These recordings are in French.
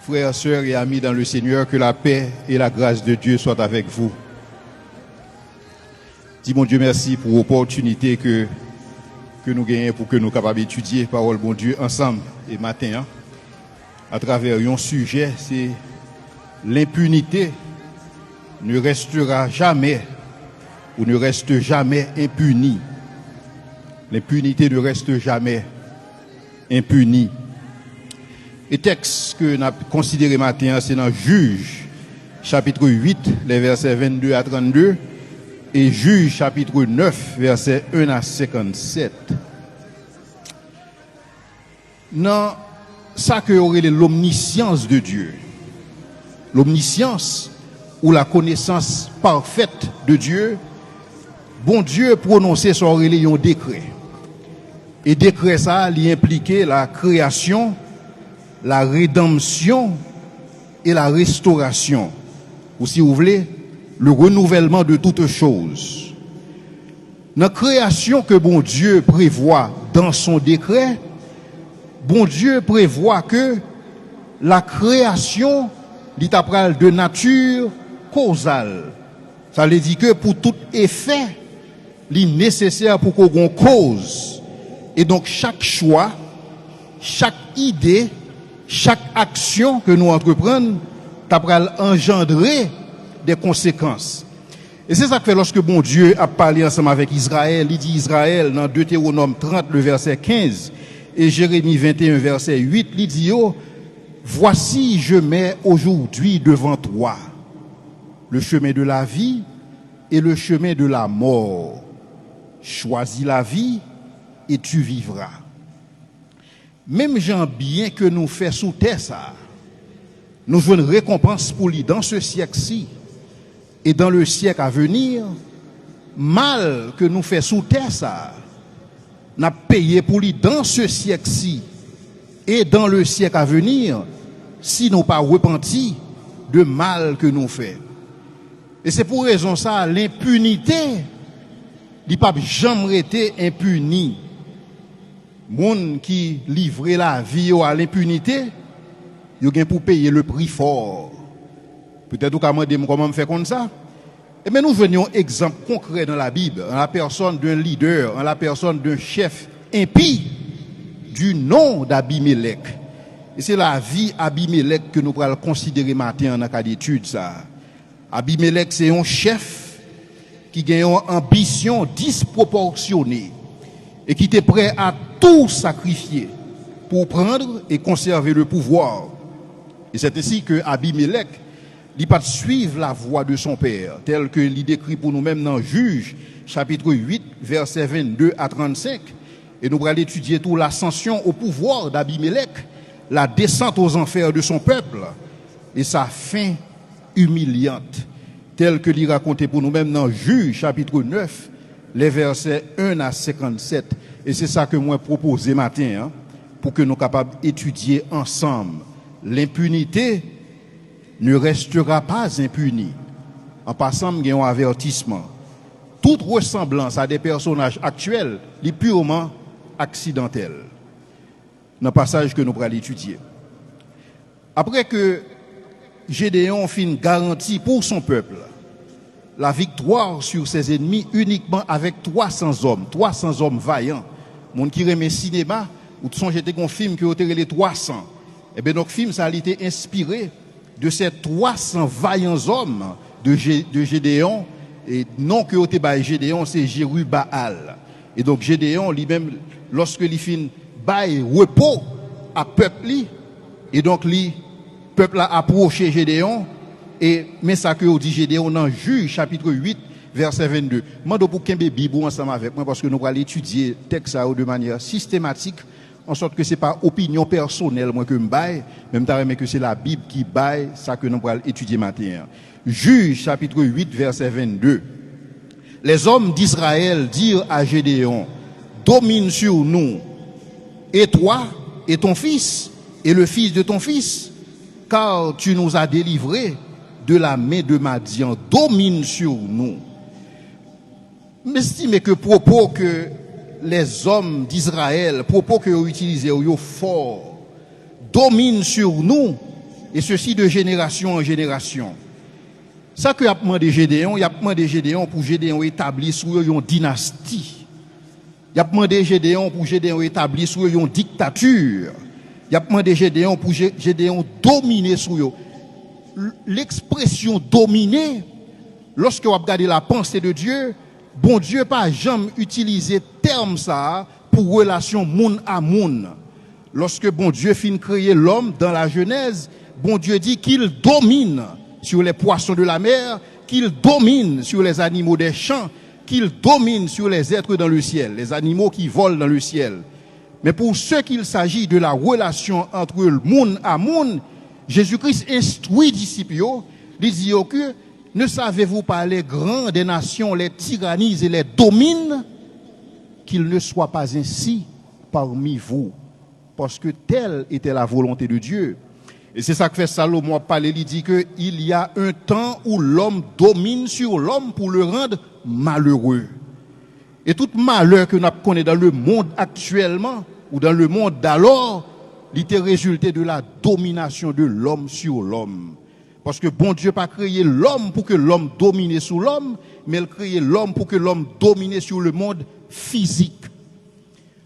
Frères, sœurs et amis dans le Seigneur, que la paix et la grâce de Dieu soient avec vous. Dis mon Dieu merci pour l'opportunité que nous gagnons pour que nous capables d'étudier parole bon Dieu ensemble et matin à travers un sujet, c'est l'impunité ne restera jamais ou ne reste jamais impunie. L'impunité ne reste jamais impunie. Le texte que nous avons considéré matin, c'est dans Juge, chapitre 8, les versets 22 à 32, et Juge, chapitre 9, versets 1 à 57. Dans ça que aurait l'omniscience de Dieu, l'omniscience ou la connaissance parfaite de Dieu, bon Dieu prononçait son un décret. Et décret ça, il impliquait la création, la rédemption et la restauration. Ou si vous voulez, le renouvellement de toutes choses. Dans la création que bon Dieu prévoit dans son décret, bon Dieu prévoit que la création dit après de nature causale. Ça veut dire que pour tout effet, il est nécessaire pour qu'on ait une cause. Et donc chaque choix, chaque idée, chaque action que nous entreprenons, t'apprend engendrer des conséquences. Et c'est ça que fait lorsque bon Dieu a parlé ensemble avec Israël, il dit Israël dans Deutéronome 30, le verset 15, et Jérémie 21, verset 8, il dit voici je mets aujourd'hui devant toi le chemin de la vie et le chemin de la mort. Choisis la vie et tu vivras. Même gens bien que nous fait sous terre ça, nous jouons une récompense pour lui dans ce siècle-ci et dans le siècle à venir. Mal que nous fait sous terre ça, n'a payé pour lui dans ce siècle-ci et dans le siècle à venir, si nous pas repenti de mal que nous fait. Et c'est pour raison ça, l'impunité, il pas jamais été impuni. Moun qui livrait la vie à l'impunité, il gagne pour payer le prix fort. Peut-être vous pouvez me demander comment faire comme ça. Et bien nous venons exemple concret dans la Bible, en la personne d'un leader, en la personne d'un chef impie du nom d'Abimelech. Et c'est la vie Abimelech que nous allons considérer matin dans cas d'étude ça. Abimelech c'est un chef qui a une ambition disproportionnée et qui était prêt à tout sacrifier pour prendre et conserver le pouvoir. Et c'est ainsi que Abimelech il pas suivre la voie de son père, tel que il décrit pour nous-mêmes dans Juge, chapitre 8, versets 22 à 35. Et nous allons étudier tout l'ascension au pouvoir d'Abimelech, la descente aux enfers de son peuple et sa fin humiliante, tel que il raconté pour nous-mêmes dans Juge, chapitre 9, les versets 1 à 57. Et c'est ça que moi propose matin, pour que nous soyons capables d'étudier ensemble. L'impunité ne restera pas impunie. En passant, il y a un avertissement. Toute ressemblance à des personnages actuels est purement accidentelle. Dans le passage que nous allons étudier. Après que Gédéon fit une garantie pour son peuple, la victoire sur ses ennemis uniquement avec 300 hommes vaillants. Mon qui remet cinéma, ou de son j'étais un film qui a les 300. Et bien donc film ça a été inspiré de ces 300 vaillants hommes de Gédéon, et non que au Tébaï Gédéon, c'est Jérubaal. Et donc Gédéon, lui-même, lorsque il fin bail repos à peuple, et donc le peuple a approché Gédéon, et mais ça que dit Gédéon dans Juge, chapitre 8, verset 22. Je demande pour qu'il y ait Bible ensemble avec moi, parce que nous allons étudier le texte de manière systématique, en sorte que ce n'est pas opinion personnelle moi que je baille, même que c'est la Bible qui baille ça que nous allons étudier matin. Juge chapitre 8 verset 22. Les hommes d'Israël dirent à Gédéon, domine sur nous, et toi, et ton fils, et le fils de ton fils, car tu nous as délivrés de la main de Madian, domine sur nous. M'estime que propos que les hommes d'Israël, propos que ont utilisé au fort, domine sur nous, et ceci de génération en génération. Ça que a demandé Gédéon, il a demandé Gédéon pour Gédéon établir sur une dynastie. Il a demandé Gédéon pour Gédéon établir sur une dictature. Il a demandé Gédéon pour Gédéon dominer sur eux. L'expression dominer, lorsque vous regardez la pensée de Dieu, bon Dieu pas jamais utilisé terme ça pour relation moun à moun. Lorsque bon Dieu finit créer l'homme dans la Genèse, bon Dieu dit qu'il domine sur les poissons de la mer, qu'il domine sur les animaux des champs, qu'il domine sur les êtres dans le ciel, les animaux qui volent dans le ciel. Mais pour ce qu'il s'agit de la relation entre le monde à monde, Jésus-Christ instruit les disciples, il dit que ne savez-vous pas les grands des nations les tyrannisent et les dominent, qu'il ne soit pas ainsi parmi vous, parce que telle était la volonté de Dieu. Et c'est ça que fait Salomon parler, il dit que il y a un temps où l'homme domine sur l'homme pour le rendre malheureux. Et tout malheur que nous connaissons dans le monde actuellement, ou dans le monde d'alors, il était résulté de la domination de l'homme sur l'homme. Parce que bon Dieu pas créé l'homme pour que l'homme domine sur l'homme, mais il créé l'homme pour que l'homme domine sur le monde physique.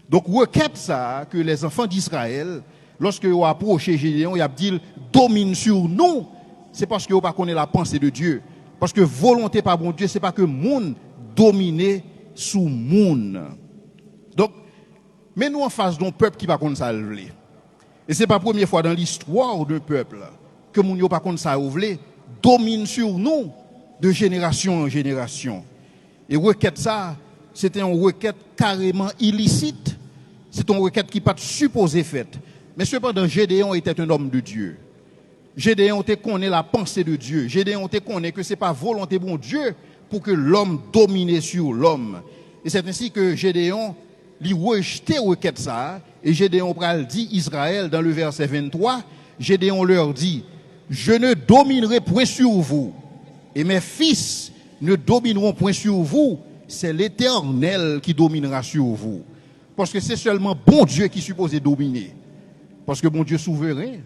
Donc, requête ça, que les enfants d'Israël, lorsque vous approchez Gédéon, il a dit, domine sur nous, c'est parce que vous pas connaissez la pensée de Dieu. Parce que volonté par bon Dieu, c'est pas que monde domine sous monde. Donc, mais nous en face d'un peuple qui pas connaît ça le vle. Et c'est pas la première fois dans l'histoire d'un peuple que moun yo pas connaît ça vle domine sur nous de génération en génération. Et requête ça, c'était une requête carrément illicite. C'est une requête qui pas supposée faite. Mais cependant, Gédéon était un homme de Dieu. Gédéon te connaît la pensée de Dieu. Gédéon te connaît que c'est pas volonté bon Dieu pour que l'homme domine sur l'homme. Et c'est ainsi que Gédéon lui rejeté requête ça. Et Gédéon pral dit Israël dans le verset 23, Gédéon leur dit, je ne dominerai point sur vous, et mes fils ne domineront point sur vous, c'est l'Éternel qui dominera sur vous. Parce que c'est seulement bon Dieu qui est supposé dominer. Parce que bon Dieu est souverain.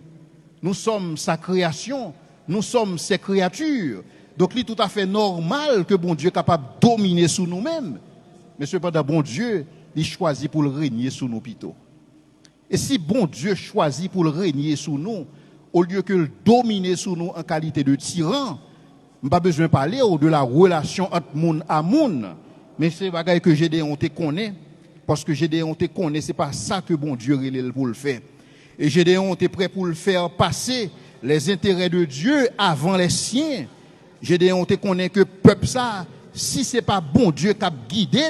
Nous sommes sa création, nous sommes ses créatures. Donc il est tout à fait normal que bon Dieu est capable de dominer sur nous-mêmes. Mais cependant, bon Dieu, il choisit pour le régner sur nous plutôt. Et si bon Dieu choisit pour le régner sur nous, au lieu que le dominer sur nous en qualité de tyran, on n'a pas besoin de parler de la relation entre monde à monde. Mais c'est bagaille que Gédéon te connaît, parce que Gédéon te connaît, c'est pas ça que bon Dieu relève pour le faire. Et Gédéon était prêt pour le faire passer les intérêts de Dieu avant les siens. Gédéon te connaît que peuple ça, si c'est pas bon Dieu qui a guidé,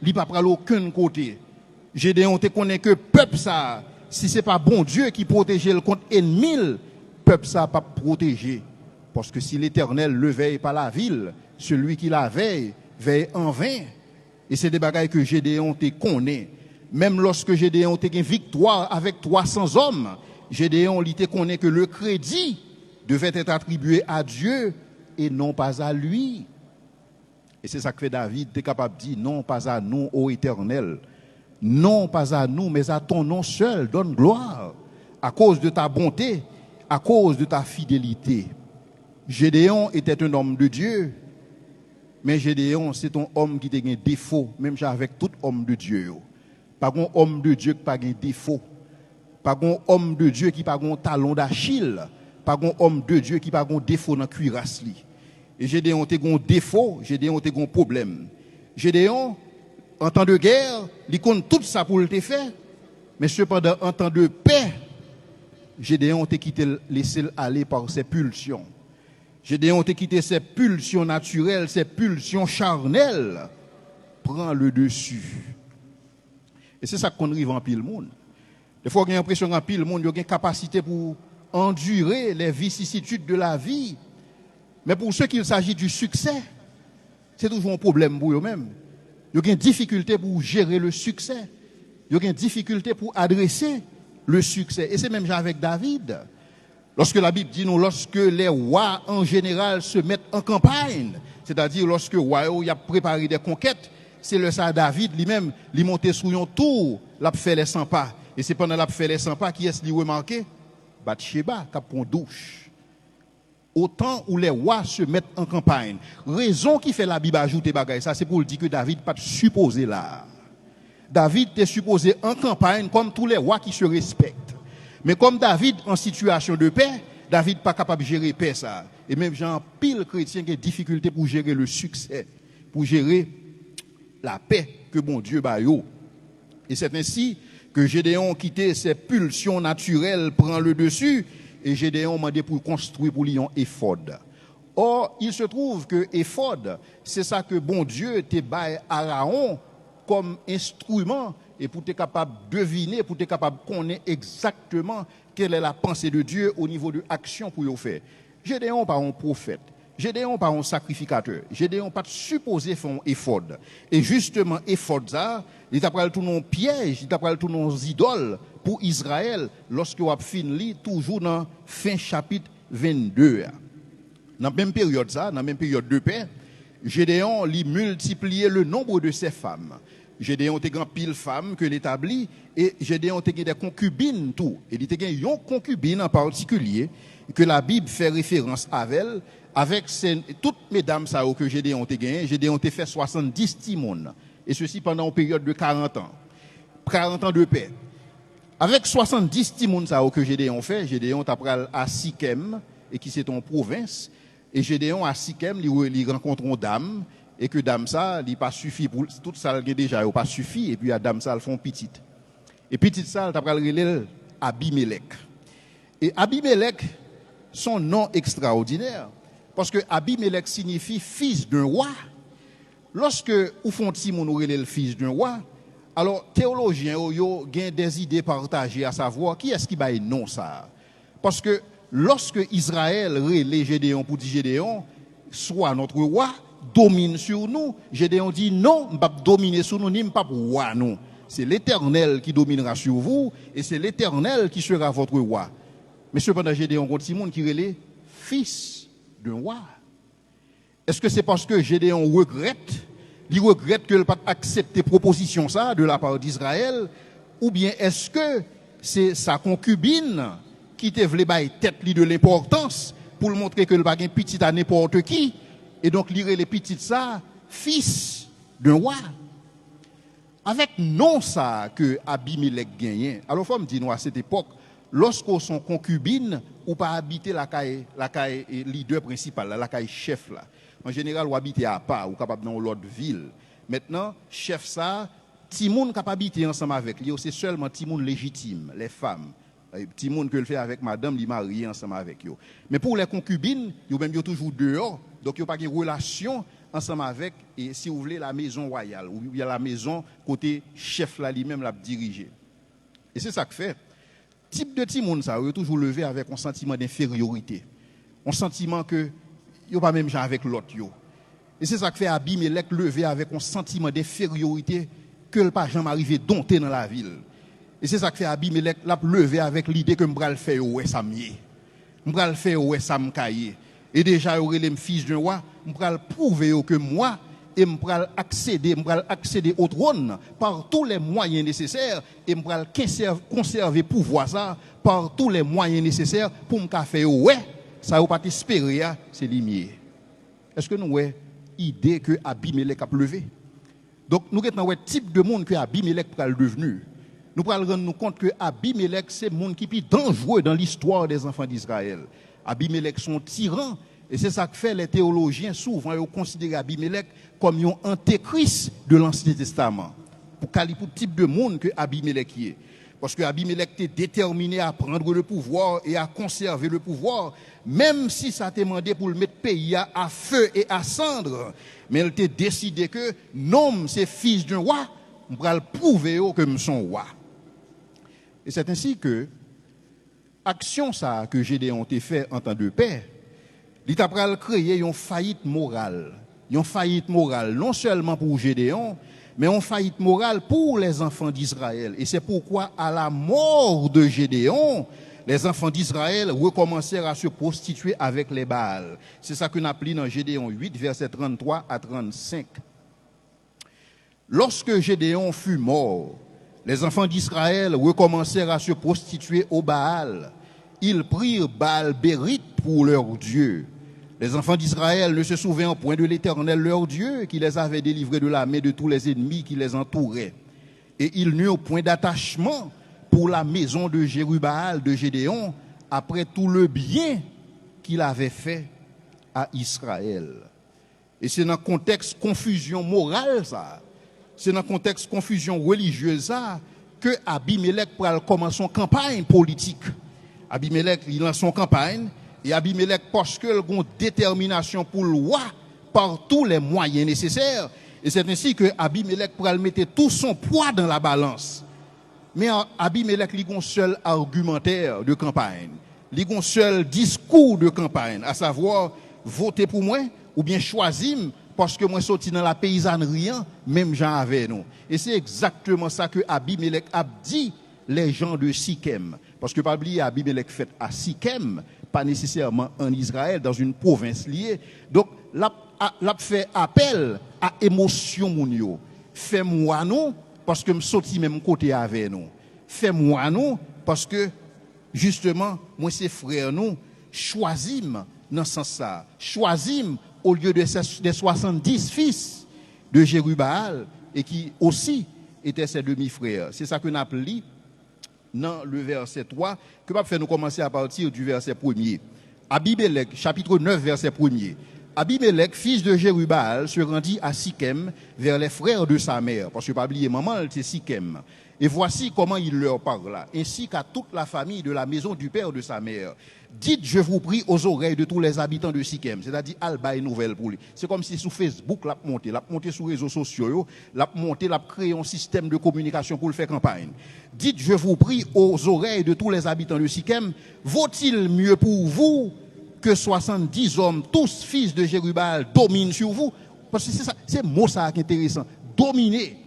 il va pas aller aucun côté. Gédéon te connaît que peuple ça, si c'est pas bon Dieu qui protège le contre ennemi, peuple ça pas protéger. Parce que si l'Éternel le veille pas la ville, celui qui la veille en vain. Et c'est des bagailles que Gédéon te connaît. Même lorsque Gédéon te gagne victoire avec 300 hommes, Gédéon lui te connaît que le crédit devait être attribué à Dieu et non pas à lui. Et c'est ça que fait David, tu es capable de dire non pas à nous, ô Éternel. Non pas à nous, mais à ton nom seul, donne gloire. À cause de ta bonté, à cause de ta fidélité. Gédéon était un homme de Dieu. Mais Gédéon, c'est un homme qui a des défauts, même avec tout homme de Dieu. Pas un homme de Dieu qui n'a pas de défaut. Pas un homme de Dieu qui n'a pas de talon d'Achille. Pas un homme de Dieu qui n'a pas de défaut dans la cuirasse. Et Gédéon a un défaut, Gédéon a un problème. Gédéon, en temps de guerre, il compte tout ça pour le faire. Mais cependant, en temps de paix, Gédéon a quitté, laissé aller par ses pulsions. Gédéon a quitté ses pulsions naturelles, ses pulsions charnelles. Prends le dessus. Et c'est ça qu'on arrive en pile monde. Des fois, on a l'impression qu'en pile monde, il y a une capacité pour endurer les vicissitudes de la vie. Mais pour ceux qu'il s'agit du succès, c'est toujours un problème pour eux-mêmes. Il y a une difficulté pour gérer le succès. Il y a une difficulté pour adresser le succès. Et c'est même avec David. Lorsque la Bible dit nous, lorsque les rois en général se mettent en campagne, c'est-à-dire lorsque roi a préparé des conquêtes, c'est le ça David lui-même, il monté sur un tour, l'a fait les 100 pas. Et c'est pendant l'a fait les 100 pas qui est-ce qu'il remarqué? Bathsheba, qui prend douche. Au temps où les rois se mettent en campagne. Raison qui fait la Bible ajouter bagay, ça c'est pour dire que David pas supposé là. David était supposé en campagne comme tous les rois qui se respectent. Mais comme David en situation de paix, David pas capable de gérer paix ça. Et même Jean pile chrétien qui a difficulté pour gérer le succès, pour gérer la paix que bon Dieu ba yo. Et c'est ainsi que Gédéon quitté ses pulsions naturelles prend le dessus et Gédéon m'a demandé pour construire pour lui un éphod. Or, il se trouve que éphod, c'est ça que bon Dieu te bail Aaron comme instrument et pour être capable de deviner, pour être capable de connaître exactement quelle est la pensée de Dieu au niveau de l'action pour y faire. Gédéon pas un prophète, Gédéon pas un sacrificateur, Gédéon pas supposé faire un éphod. Et justement, éphod ça, il t'a pris tout nos pièges, il t'a pris tout nos idoles pour Israël lorsque on a fini toujours dans fin chapitre 22. Dans la même période ça, dans la même période de paix, Gédéon lui multipliait le nombre de ses femmes. Gédéon était grand pile femmes que l'établit et Gédéon était des concubines tout. Et il était une concubine en particulier que la Bible fait référence à elle avec toutes mesdames ça que Gédéon était gagné. Gédéon était fait 70 timons et ceci pendant une période de 40 ans. 40 ans de paix. Avec 70 timons ça que Gédéon fait, Gédéon t'a pris à Sichem et qui c'est en province et Gédéon à Sichem il rencontre une dame et que dame ça il pas suffi pour tout ça déjà il pas suffi et puis à dame ça elle font petite et petite ça t'a pral relève Abimelech et Abimelech son nom extraordinaire parce que Abimelech signifie fils d'un roi. Lorsque ou font ti moun relève le fils d'un roi, alors théologiens yo gain des idées partagées à savoir qui est-ce qui bail non ça parce que lorsque Israël relève Gédéon pour dire Gédéon soit notre roi domine sur nous, Gédéon dit non, pas dominer sur nous, ni pas roi nous. C'est l'Éternel qui dominera sur vous et c'est l'Éternel qui sera votre roi. Mais cependant Gédéon compte si monde qui relève fils d'un roi. Est-ce que c'est parce que Gédéon regrette, il regrette que il pas accepter proposition ça de la part d'Israël ou bien est-ce que c'est sa concubine qui te voulait bailler tête de l'importance pour le montrer que le pas gain petit à n'importe qui? Et donc, lire les petites ça, fils d'un roi. Avec non ça que Abimelech gagnait. Alors, faut me dire, à cette époque, lorsqu'on sont concubines, ou pas habiter la caille leader principal, la caille chef là. En général, ou habiter à part, ou capable dans l'autre ville. Maintenant, chef ça, Timoun capable habiter ensemble avec lui, c'est seulement Timoun légitime, les femmes. Timoun que le fait avec madame, il marié ensemble avec eux. Mais pour les concubines, ils même toujours dehors. Donc, il n'y a pas de relation ensemble avec, et si vous voulez, la maison royale, ou il y a la maison côté chef là lui-même l'a dirigé. Et c'est ça que fait. Type de Timoun, ça, il est toujours levé avec un sentiment d'infériorité. Un sentiment que, il n'y a pas même gens avec l'autre. Et c'est ça que fait Abimelech levé avec un sentiment d'infériorité que le pas jamais arrivé dompter dans la ville. Et c'est ça que fait Abimelech l'a levé avec l'idée que m'bral faire ouais ça mieux. M'bral faire ouais ça m'cailler. Et déjà aurait les fils d'un roi, m'bral prouver que moi et m'bral accéder au trône par tous les moyens nécessaires et m'bral conserver pouvoir ça par tous les moyens nécessaires pour m'ka faire ouais ça ou pas espérer c'est limier. Est-ce que nous avons idée que Abimelech a levé? Donc nous avons un type de monde que Abimelech pral devenu. Nous pral rendre nous compte que Abimelech c'est monde qui plus dangereux dans l'histoire des enfants d'Israël. Abimelech son tyran et c'est ça que fait les théologiens souvent ils considèrent Abimelech comme un antéchrist de l'Ancien Testament. Pour type de monde que Abimelech est. Parce que Abimelech était déterminé à prendre le pouvoir et à conserver le pouvoir, même si ça t'a demandé pour le mettre pays à feu et à cendre. Mais il était décidé que non, c'est fils d'un roi, on va le prouver que je suis roi. Et c'est ainsi que action ça que Gédéon a fait en temps de paix, il a créé une faillite morale. Une faillite morale non seulement pour Gédéon, mais une faillite morale pour les enfants d'Israël. Et c'est pourquoi, à la mort de Gédéon, les enfants d'Israël recommencèrent à se prostituer avec les Baals. C'est ça qu'on appelle dans Gédéon 8, versets 33 à 35. Lorsque Gédéon fut mort, les enfants d'Israël recommencèrent à se prostituer au Baal. ils prirent Baal-Bérith pour leur Dieu. Les enfants d'Israël ne se souvinrent point de l'Éternel leur Dieu, qui les avait délivrés de la main de tous les ennemis qui les entouraient. Et ils n'eurent point d'attachement pour la maison de Jérubbaal de Gédéon, après tout le bien qu'il avait fait à Israël. Et c'est dans le contexte confusion morale, ça. C'est dans le contexte confusion religieuse, ça, que Abimelech commence son campagne politique. Abimelech, il lance son campagne, et Abimelech, parce qu'il a une détermination pour le roi, par tous les moyens nécessaires. Et c'est ainsi que Abimelech pourra mettre tout son poids dans la balance. Mais Abimelech, il a un seul argumentaire de campagne. Il a un seul discours de campagne, à savoir, voter pour moi, ou bien choisir, parce que moi, je sorti dans la paysannerie, même gens avec nous. Et c'est exactement ça que Abimelech a dit les gens de Sichem. Parce que, pas oublier, Abimelech fait à Sichem, pas nécessairement en Israël, dans une province liée. Donc, l'a fait appel à émotion mounio. Fais-moi nous, parce que je sorti même côté avec nous. Fais-moi nous, parce que, justement, moi, c'est frères nous, choisim dans ce sens-là. Choisim au lieu des 70 fils de Jérubbaal, et qui aussi étaient ses demi-frères. C'est ça que nous appelons dans le verset 3, que va faire nous commencer à partir du verset 1er. Abimelech, chapitre 9, verset 1er. Abimelech, fils de Jérubbaal, se rendit à Sichem vers les frères de sa mère, parce que pas oublier maman, c'est Sichem. Et voici comment il leur parla, ainsi qu'à toute la famille de la maison du père de sa mère. Dites, je vous prie, aux oreilles de tous les habitants de Sichem, c'est-à-dire Alba et nouvelle pour lui. C'est comme si sur Facebook, l'a monté sur les réseaux sociaux, l'a créé un système de communication pour le faire campagne. Dites, je vous prie, aux oreilles de tous les habitants de Sichem, vaut-il mieux pour vous que 70 hommes, tous fils de Jérubbaal, dominent sur vous? Parce que c'est ça, c'est mot ça qui est intéressant. Dominer.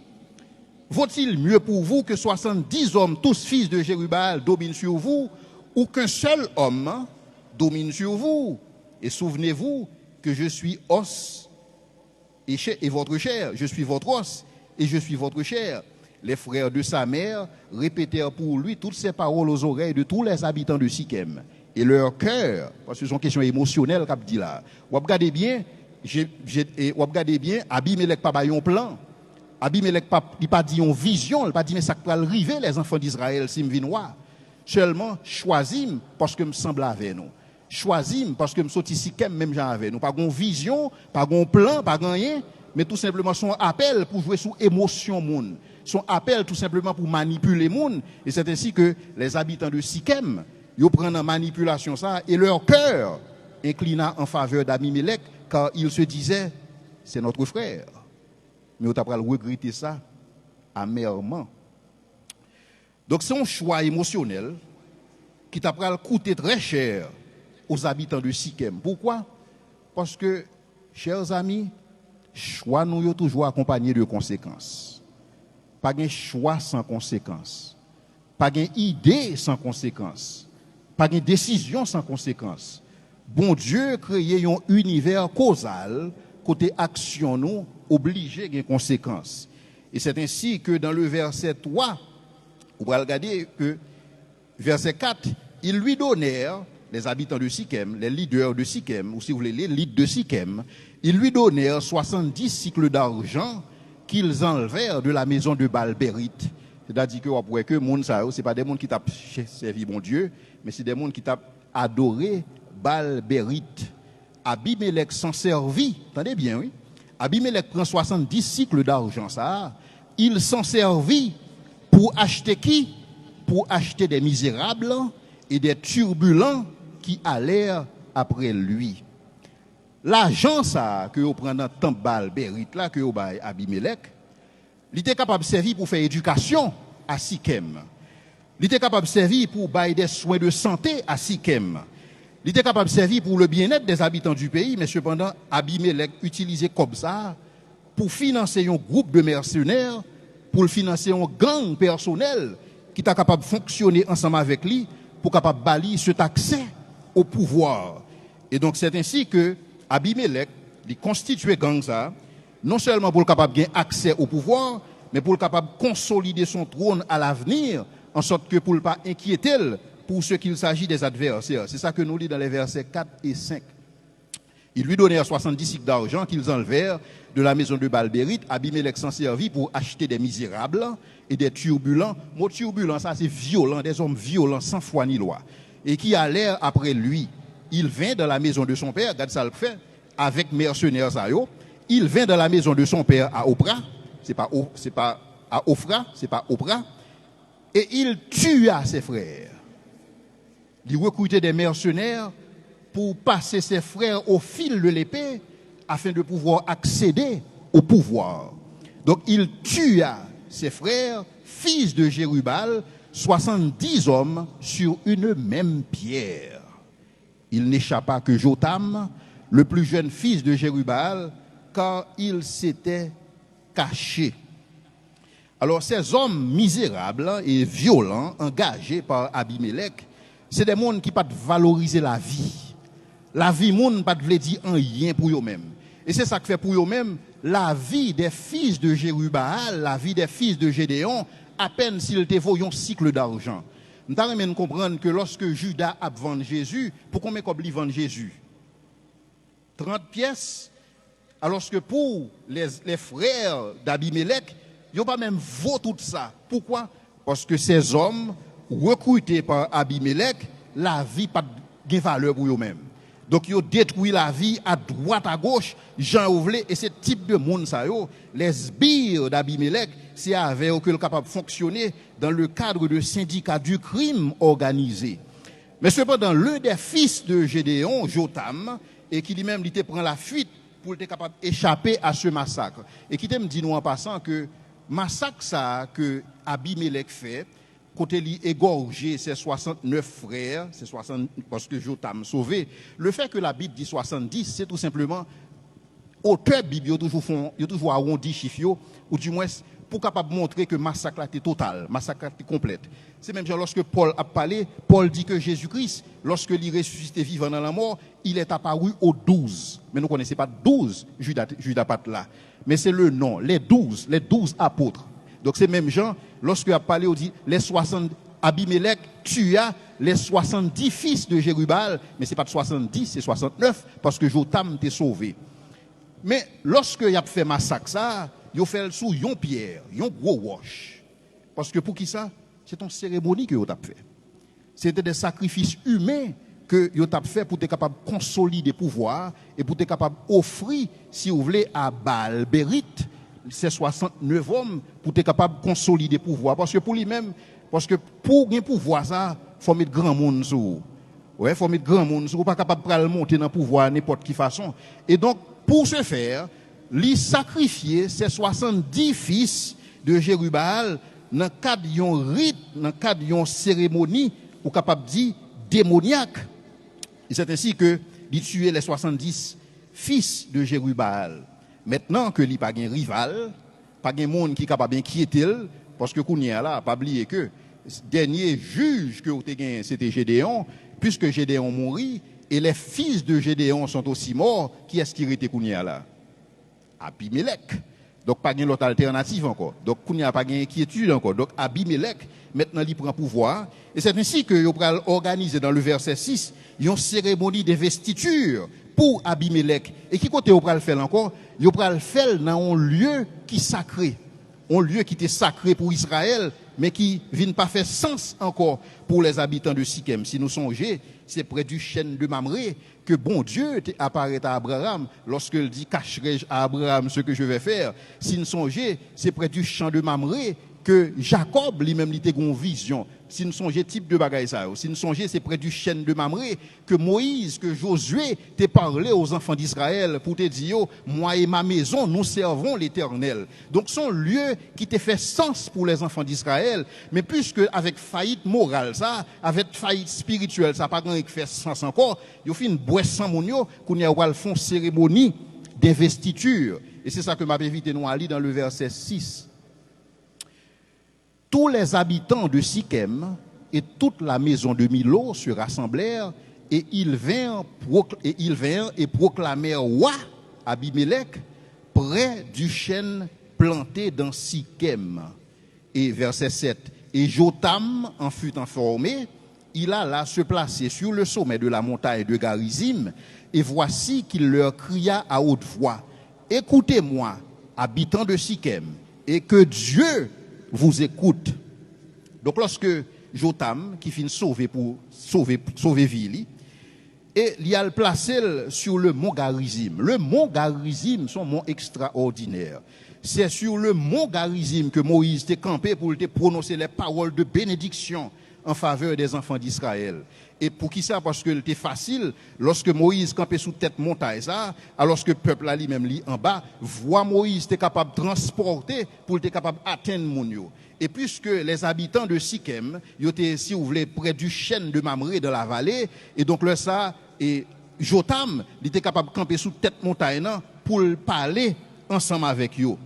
Vaut-il mieux pour vous que 70 hommes, tous fils de Jérubbaal, dominent sur vous, ou qu'un seul homme domine sur vous? Et souvenez-vous que je suis os et votre chair. Je suis votre os et je suis votre chair. Les frères de sa mère répétèrent pour lui toutes ces paroles aux oreilles de tous les habitants de Sichem. Et leur cœur, parce que ce sont questions émotionnelles qu'a dit là. Vous regardez bien, Abimelech pas un plan. Abimelech il pas dit une vision, il pas dit mais ça peut arriver les enfants d'Israël si me vinoir. Seulement choisim parce que me semble avec nous. Choisim parce que me sorti Sichem même gens avec nous. Pas une vision, pas un plan, pas rien, mais tout simplement son appel pour jouer sous émotion monde. Son appel tout simplement pour manipuler monde, et c'est ainsi que les habitants de Sichem ils prennent en manipulation ça, et leur cœur inclina en faveur d'Abimelech, car ils se disaient, c'est notre frère. Mais on t'a pas regretter ça amèrement. Donc c'est un choix émotionnel qui t'a pas coûté très cher aux habitants de Sichem. Pourquoi? Parce que, chers amis, choix nous est toujours accompagné de conséquences. Pas de choix sans conséquences. Pas d'idée sans conséquences. Pas de décision sans conséquences. Bon Dieu créé un univers causal, côté action nous, obligé de conséquences. Et c'est ainsi que dans le verset 3, vous allez regarder que, verset 4, ils lui donnèrent, les habitants de Sichem, les leaders de Sichem, ou si vous voulez, les leaders de Sichem, ils lui donnèrent 70 cycles d'argent qu'ils enlevèrent de la maison de Baal-Bérith. C'est-à-dire que, ce n'est pas des gens qui tapent servi bon Dieu, mais c'est des gens qui tapent adoré Baal-Bérith. Abimelech s'en servit, attendez bien, oui. Abimelech prend 70 cycles d'argent, ça. Il s'en servit pour acheter qui? Pour acheter des misérables et des turbulents qui allèrent après lui. L'argent, ça, que vous prenez dans le temple Baal-Bérith, là, que vous avez Abimelech, il était capable de servir pour faire éducation à Sichem. Il était capable de servir pour bailler des soins de santé à Sichem. Il était capable de servir pour le bien-être des habitants du pays, mais cependant, Abimelech utilisait comme ça pour financer un groupe de mercenaires, pour financer un gang personnel qui est capable de fonctionner ensemble avec lui pour capable balayer cet accès au pouvoir. Et donc, c'est ainsi que Abimelech, il constituait gang ça, non seulement pour le capable de gagner accès au pouvoir, mais pour le capable de consolider son trône à l'avenir, en sorte que pour ne pas inquiéter pour ce qu'il s'agit des adversaires. C'est ça que nous lit dans les versets 4 et 5. Ils lui donnèrent 70 cycles d'argent qu'ils enlevèrent de la maison de Balbérite. Abimelech s'en servit pour acheter des misérables et des turbulents. Mot turbulent, ça c'est violent, des hommes violents sans foi ni loi. Et qui allèrent après lui. Il vint dans la maison de son père, regarde ça le fait, avec mercenaires ça yo. Il vint dans la maison de son père à Oprah, c'est pas à Ophra, c'est pas Oprah, et il tua ses frères. Il recrutait des mercenaires pour passer ses frères au fil de l'épée afin de pouvoir accéder au pouvoir. Donc il tua ses frères, fils de Jérubal, 70 hommes sur une même pierre. Il n'échappa que Jotam, le plus jeune fils de Jérubal, car il s'était caché. Alors ces hommes misérables et violents, engagés par Abimelech, c'est des gens qui ne pas valoriser la vie. La vie, monde pas veut dire rien pour eux-mêmes. Et c'est ça que fait pour eux-mêmes la vie des fils de Jérubal, la vie des fils de Gédéon, à peine s'il te faut un cycle d'argent. Nous devons comprendre que lorsque Judas a vendu Jésus, pour combien il vend Jésus? 30 pièces. Alors que pour les frères d'Abimelech, ils n'ont pas même vaut tout ça. Pourquoi? Parce que ces hommes, recrutés par Abimelech, la vie n'a pas de valeur pour eux-mêmes. Donc, ils ont détruit la vie à droite, à gauche, Jean Ouvlé, et ce type de monde, ça, les sbires d'Abimelech, c'est avec eux qu'ils sont capables de fonctionner dans le cadre de syndicats du crime organisé. Mais cependant, l'un des fils de Gédéon, Jotam, et qui lui-même il prend la fuite pour être capable d'échapper à ce massacre. Et qui me dit nous en passant que massacre ça que Abimelech fait, côté lui égorger ses 69 frères, ses 60 parce que Jotam sauvé. Le fait que la Bible dit 70, c'est tout simplement auteur Bible ils toujours arrondi chiffre ou du moins pour capable montrer que massacre était total, massacre était complète. C'est même genre lorsque Paul a parlé, Paul dit que Jésus-Christ, lorsque il ressuscité vivant dans la mort, il est apparu aux 12. Mais nous ne connaissons pas 12 Judas pas là. Mais c'est le nom, les 12 apôtres. Donc c'est même Jean, lorsque il a parlé, on dit les 60, Abimelech tua les 70 fils de Jérubal, mais ce n'est pas de 70, c'est 69, parce que Jotam était sauvé. Mais lorsque il a fait massacre, ça, il a fait sous une pierre, un gros roche. Parce que pour qui ça? C'est une cérémonie que il a fait. C'était des sacrifices humains que il a fait pour être capable de consolider le pouvoir et pour être capable d'offrir, si vous voulez, à Balbérite, ces 69 hommes pour être capable de consolider le pouvoir. Parce que pour lui-même, parce que pour gagner pouvoir, ça, il faut mettre grand monde sur. Ouais, il faut mettre grand monde sur. Vous pas capable de monter dans le pouvoir n'importe quelle façon. Et donc, pour ce faire, il sacrifier ces 70 fils de Jérubal dans le cadre d'un rite, dans le cadre d'une cérémonie, ou capable de dire démoniaque. Et c'est ainsi que il tuait les 70 fils de Jérubal. Maintenant que il n'y a pas de rival, pas de monde qui est capable d'inquiéter, parce que Kounia là, pas oublier que dernier juge que c'était Gédéon, puisque Gédéon mourit, et les fils de Gédéon sont aussi morts, qui est-ce qui était Kounia là? Abimelech. Donc pas de l'autre alternative encore. Donc Kounia pas d'inquiétude encore. Donc Abimelech, maintenant il prend pouvoir. Et c'est ainsi que il va organiser dans le verset 6, une cérémonie d'investiture pour Abimelech. Et qui côté il va le faire encore? Il va le faire dans un lieu qui est sacré. Un lieu qui était sacré pour Israël, mais qui ne vient pas faire sens encore pour les habitants de Sichem. Si nous songeons, c'est près du chêne de Mamré que bon Dieu apparaît à Abraham lorsqu'il dit « Cacherai-je à Abraham ce que je vais faire ?» Si nous songeons, c'est près du champ de Mamré que Jacob lui-même était une vision. Si nous songeons type de bagaille ça, si nous songeons, c'est près du chêne de Mamré que Moïse, que Josué t'a parlé aux enfants d'Israël pour te dire, moi et ma maison, nous servons l'Éternel. Donc, son lieu qui t'a fait sens pour les enfants d'Israël, mais puisque avec faillite morale ça, avec faillite spirituelle ça, pas grand qui fait sens encore, il fait une boisse sans monio, qu'on y a font cérémonie d'investiture. Et c'est ça que m'a évité nous à lire dans le verset 6. Tous les habitants de Sichem et toute la maison de Milo se rassemblèrent et ils vinrent et proclamèrent roi Abimelech près du chêne planté dans Sichem. Et verset 7. Et Jotam en fut informé, il alla se placer sur le sommet de la montagne de Garizim, et voici qu'il leur cria à haute voix, « Écoutez-moi, habitants de Sichem, et que Dieu vous écoute. » Donc lorsque Jotam, qui finit sauver pour sauver ville, et il a placé sur le mont Garizim. Le mont Garizim, c'est un mont extraordinaire. C'est sur le mont Garizim que Moïse était campé pour te prononcer les paroles de bénédiction en faveur des enfants d'Israël. Et pour qui ça? Parce que c'était facile, lorsque Moïse campait sous tête montagne, ça, alors que le peuple là lui-même en bas, voit Moïse était capable de transporter pour être capable d'atteindre Mounio. Et puisque les habitants de Sichem, ils étaient, si vous voulez, près du chêne de Mamré dans la vallée, et donc là, ça, et Jotam, il était capable de camper sous tête montagne pour parler ensemble avec eux.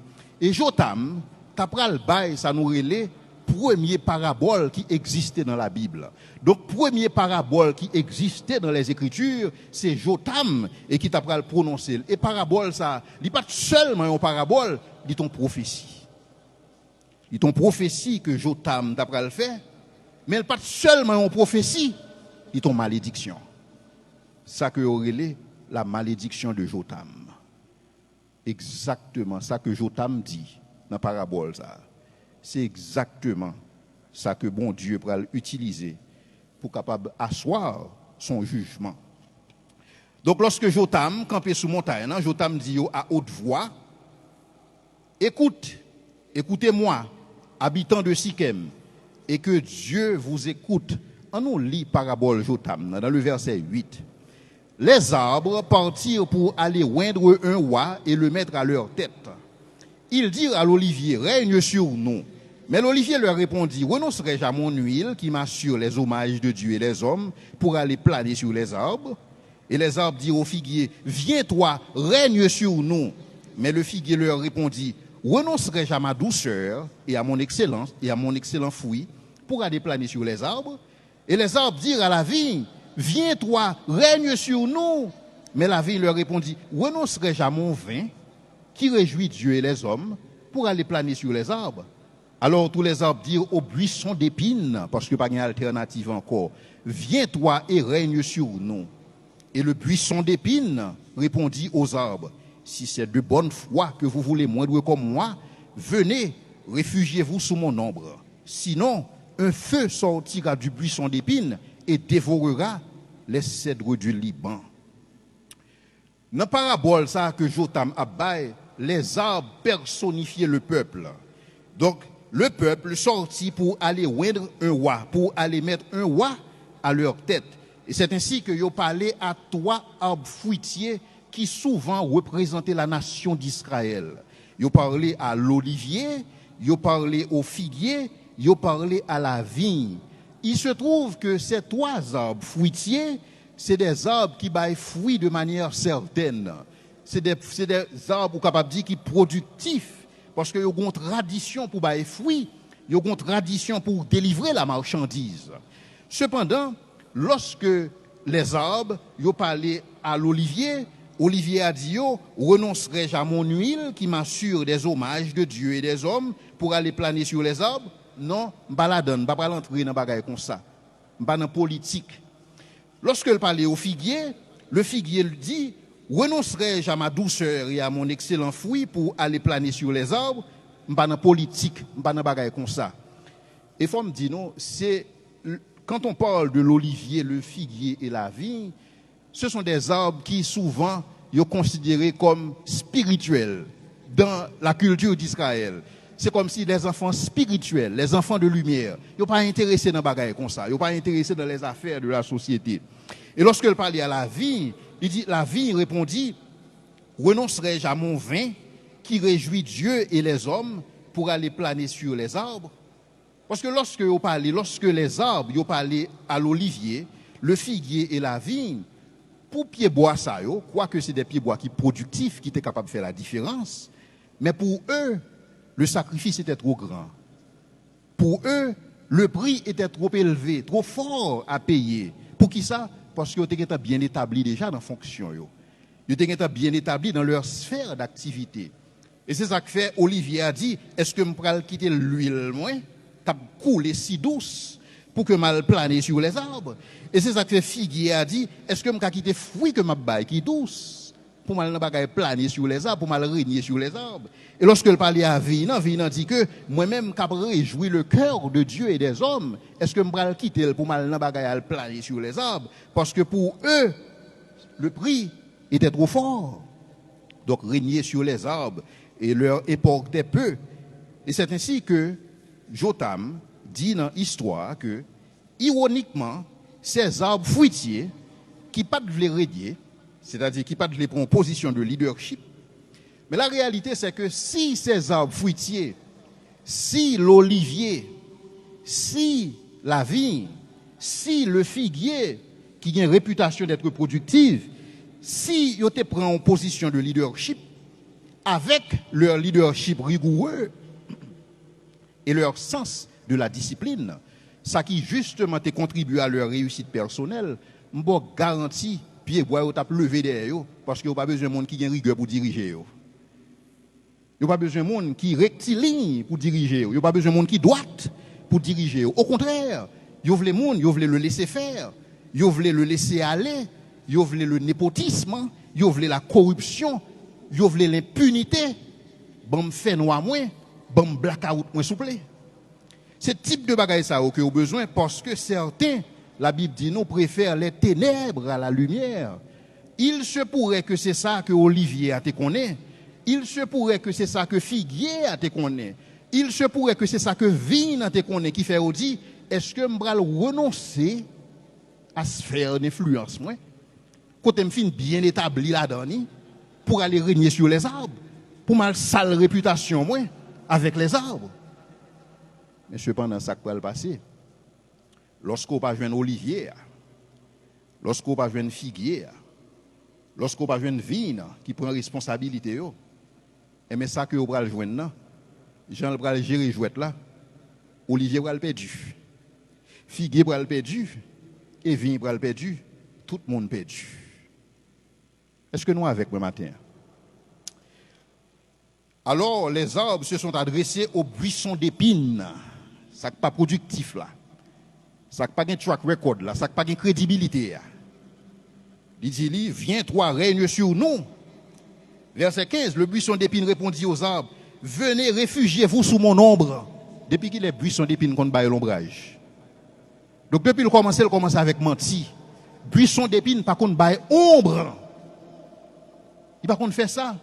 Et Jotam, t'apprends le bail, ça nous relait, premier parabole qui existait dans la Bible. Donc, premier parabole qui existait dans les Écritures, c'est Jotam, et qui t'apprend le prononcer. Et parabole, ça, il n'est pas seulement une parabole, il est une prophétie. Il est une prophétie que Jotam t'apprend le faire, mais elle n'est pas seulement une prophétie, il est une malédiction. Ça que aurait la malédiction de Jotam. Exactement ça que Jotam dit dans la parabole, ça. C'est exactement ça que bon Dieu pourra utiliser pour capable asseoir son jugement. Donc lorsque Jotam campait sous montagne, Jotam dit à haute voix, écoutez-moi, habitants de Sichem, et que Dieu vous écoute. On nous lit parabole Jotam dans le verset 8. Les arbres partirent pour aller oindre un roi et le mettre à leur tête. Ils dirent à l'olivier, règne sur nous. Mais l'olivier leur répondit, renoncerai-je à mon huile qui m'assure les hommages de Dieu et des hommes pour aller planer sur les arbres? Et les arbres dirent au figuier, viens-toi, règne sur nous. Mais le figuier leur répondit, renoncerai-je à ma douceur et à mon excellence et à mon excellent fruit pour aller planer sur les arbres? Et les arbres dirent à la vigne, viens-toi, règne sur nous. Mais la vigne leur répondit, renoncerai-je à mon vin qui réjouit Dieu et les hommes pour aller planer sur les arbres? Alors tous les arbres dirent au buisson d'épines, parce que pas une alternative encore, viens-toi et règne sur nous. Et le buisson d'épines répondit aux arbres, si c'est de bonne foi que vous voulez moindre comme moi, venez, réfugiez-vous sous mon ombre. Sinon, un feu sortira du buisson d'épines et dévorera les cèdres du Liban. Dans la parabole ça que Jotam a baillé, les arbres personnifiaient le peuple. Donc, le peuple sortit pour aller oindre un roi, pour aller mettre un roi à leur tête. Et c'est ainsi que yo parlait à trois arbres fruitiers qui souvent représentaient la nation d'Israël. Yo parlait à l'olivier, yo parlait au figuier, yo parlait à la vigne. Il se trouve que ces trois arbres fruitiers, c'est des arbres qui baillent fruits de manière certaine. C'est des arbres, capable de dire, qui sont productifs. Parce qu'ils ont une tradition pour bailler fruits, ils ont une tradition pour délivrer la marchandise. Cependant, lorsque les arbres, ils ont parlé à l'olivier, Olivier a dit, renoncerai-je à mon huile qui m'assure des hommages de Dieu et des hommes pour aller planer sur les arbres? Non, je ne vais pas donner, je ne vais pas l'entrer dans bagaille comme ça. Je ne vais pas dans la politique. Lorsque il parlait au figuier, le figuier lui dit, renoncerai-je à ma douceur et à mon excellent fruit pour aller planer sur les arbres? Je ne vais pas dans la politique, je ne vais pas dans bagaille comme ça. Et il faut me dire, non, c'est, quand on parle de l'olivier, le figuier et la vigne, ce sont des arbres qui souvent sont considérés comme spirituels dans la culture d'Israël. C'est comme si les enfants spirituels, les enfants de lumière, ils ne sont pas intéressés dans les bagailles comme ça, ils ne sont pas intéressés dans les affaires de la société. Et lorsqu'il parlait à la vigne, il dit, la vigne répondit, renoncerai-je à mon vin qui réjouit Dieu et les hommes pour aller planer sur les arbres? Parce que lorsque les arbres, ils parlaient à l'olivier, le figuier et la vigne, pour pied bois ça, quoique c'est des pieds bois qui productifs, qui étaient capables de faire la différence, mais pour eux, le sacrifice était trop grand. Pour eux, le prix était trop élevé, trop fort à payer. Pour qui ça? Parce qu'ils étaient bien établis déjà dans la fonction. Ils étaient bien établis dans leur sphère d'activité. Et c'est ça que fait Olivier a dit, est-ce que je peux quitter l'huile, moi? T'as coulé si douce. pour que mal planer sur les arbres. Et c'est ça que figuier a dit, est-ce que m'a quitter fruit que m'a bail qui douce pour mal n'a planer sur les arbres, pour mal régner sur les arbres. Et lorsque elle parlait à Vinan dit que moi-même qui réjouir le cœur de Dieu et des hommes, est-ce que m'bral quitter pour mal n'a planer sur les arbres parce que pour eux le prix était trop fort. Donc régner sur les arbres et leur importait peu. Et c'est ainsi que Jotam dit dans l'histoire que, ironiquement, ces arbres fruitiers qui pas de régner, c'est-à-dire qui pas de prendre position de leadership, mais la réalité c'est que si ces arbres fruitiers, si l'olivier, si la vigne, si le figuier, qui a une réputation d'être productive, si ils te prennent en position de leadership, avec leur leadership rigoureux et leur sens de la discipline, ça qui justement te contribue à leur réussite personnelle, m'bo garanti pied bois ou t'a levé derrière eux parce que vous pas besoin de monde qui a rigueur pour diriger eux. Vous pas besoin de monde qui rectiligne pour diriger eux. Vous pas besoin de monde qui droite pour diriger eux. Au contraire, vous voulez monde, vous voulez le laisser faire, vous voulez le laisser aller, vous voulez le népotisme, vous voulez la corruption, vous voulez l'impunité. Bon fait noir moins, bon blackout moins souple. Ce type de bagaille ça que vous avez besoin parce que certains, la Bible dit nous préfèrent les ténèbres à la lumière. Il se pourrait que c'est ça que Olivier a te connaît. Il se pourrait que c'est ça que Figuier a te connaît. Il se pourrait que c'est ça que Vigne a te connaît qui fait dit est-ce que m'bral renoncer à se faire une influence moi côté me fin bien établi là-dedans pour aller régner sur les arbres pour ma sale réputation moi avec les arbres. Mais cependant, ça peut le passer. Lorsqu'on pas joindre olivier, lorsqu'on pas joindre figuier, lorsqu'on pas joindre vigne qui prend responsabilité, et mais ça que on va le joindre, Jean va le gérer jouet là, olivier va le perdu, figuier va le perdu, et vigne va le perdu, tout le monde perdu. Est-ce que nous avec moi matin? Alors les arbres se sont adressés aux buissons d'épines. Ça n'est pas productif là. Ça n'est pas un track record là. Ça n'est pas une crédibilité. Il dit, viens toi, règne sur nous. Verset 15, le buisson d'épines répondit aux arbres, venez, réfugiez-vous sous mon ombre. Depuis qu'il est buisson d'épines qu'on baille l'ombrage. Donc depuis le commencer, il commence avec menti. Buisson d'épines, par contre, baille ombre. Il par contre fait ça.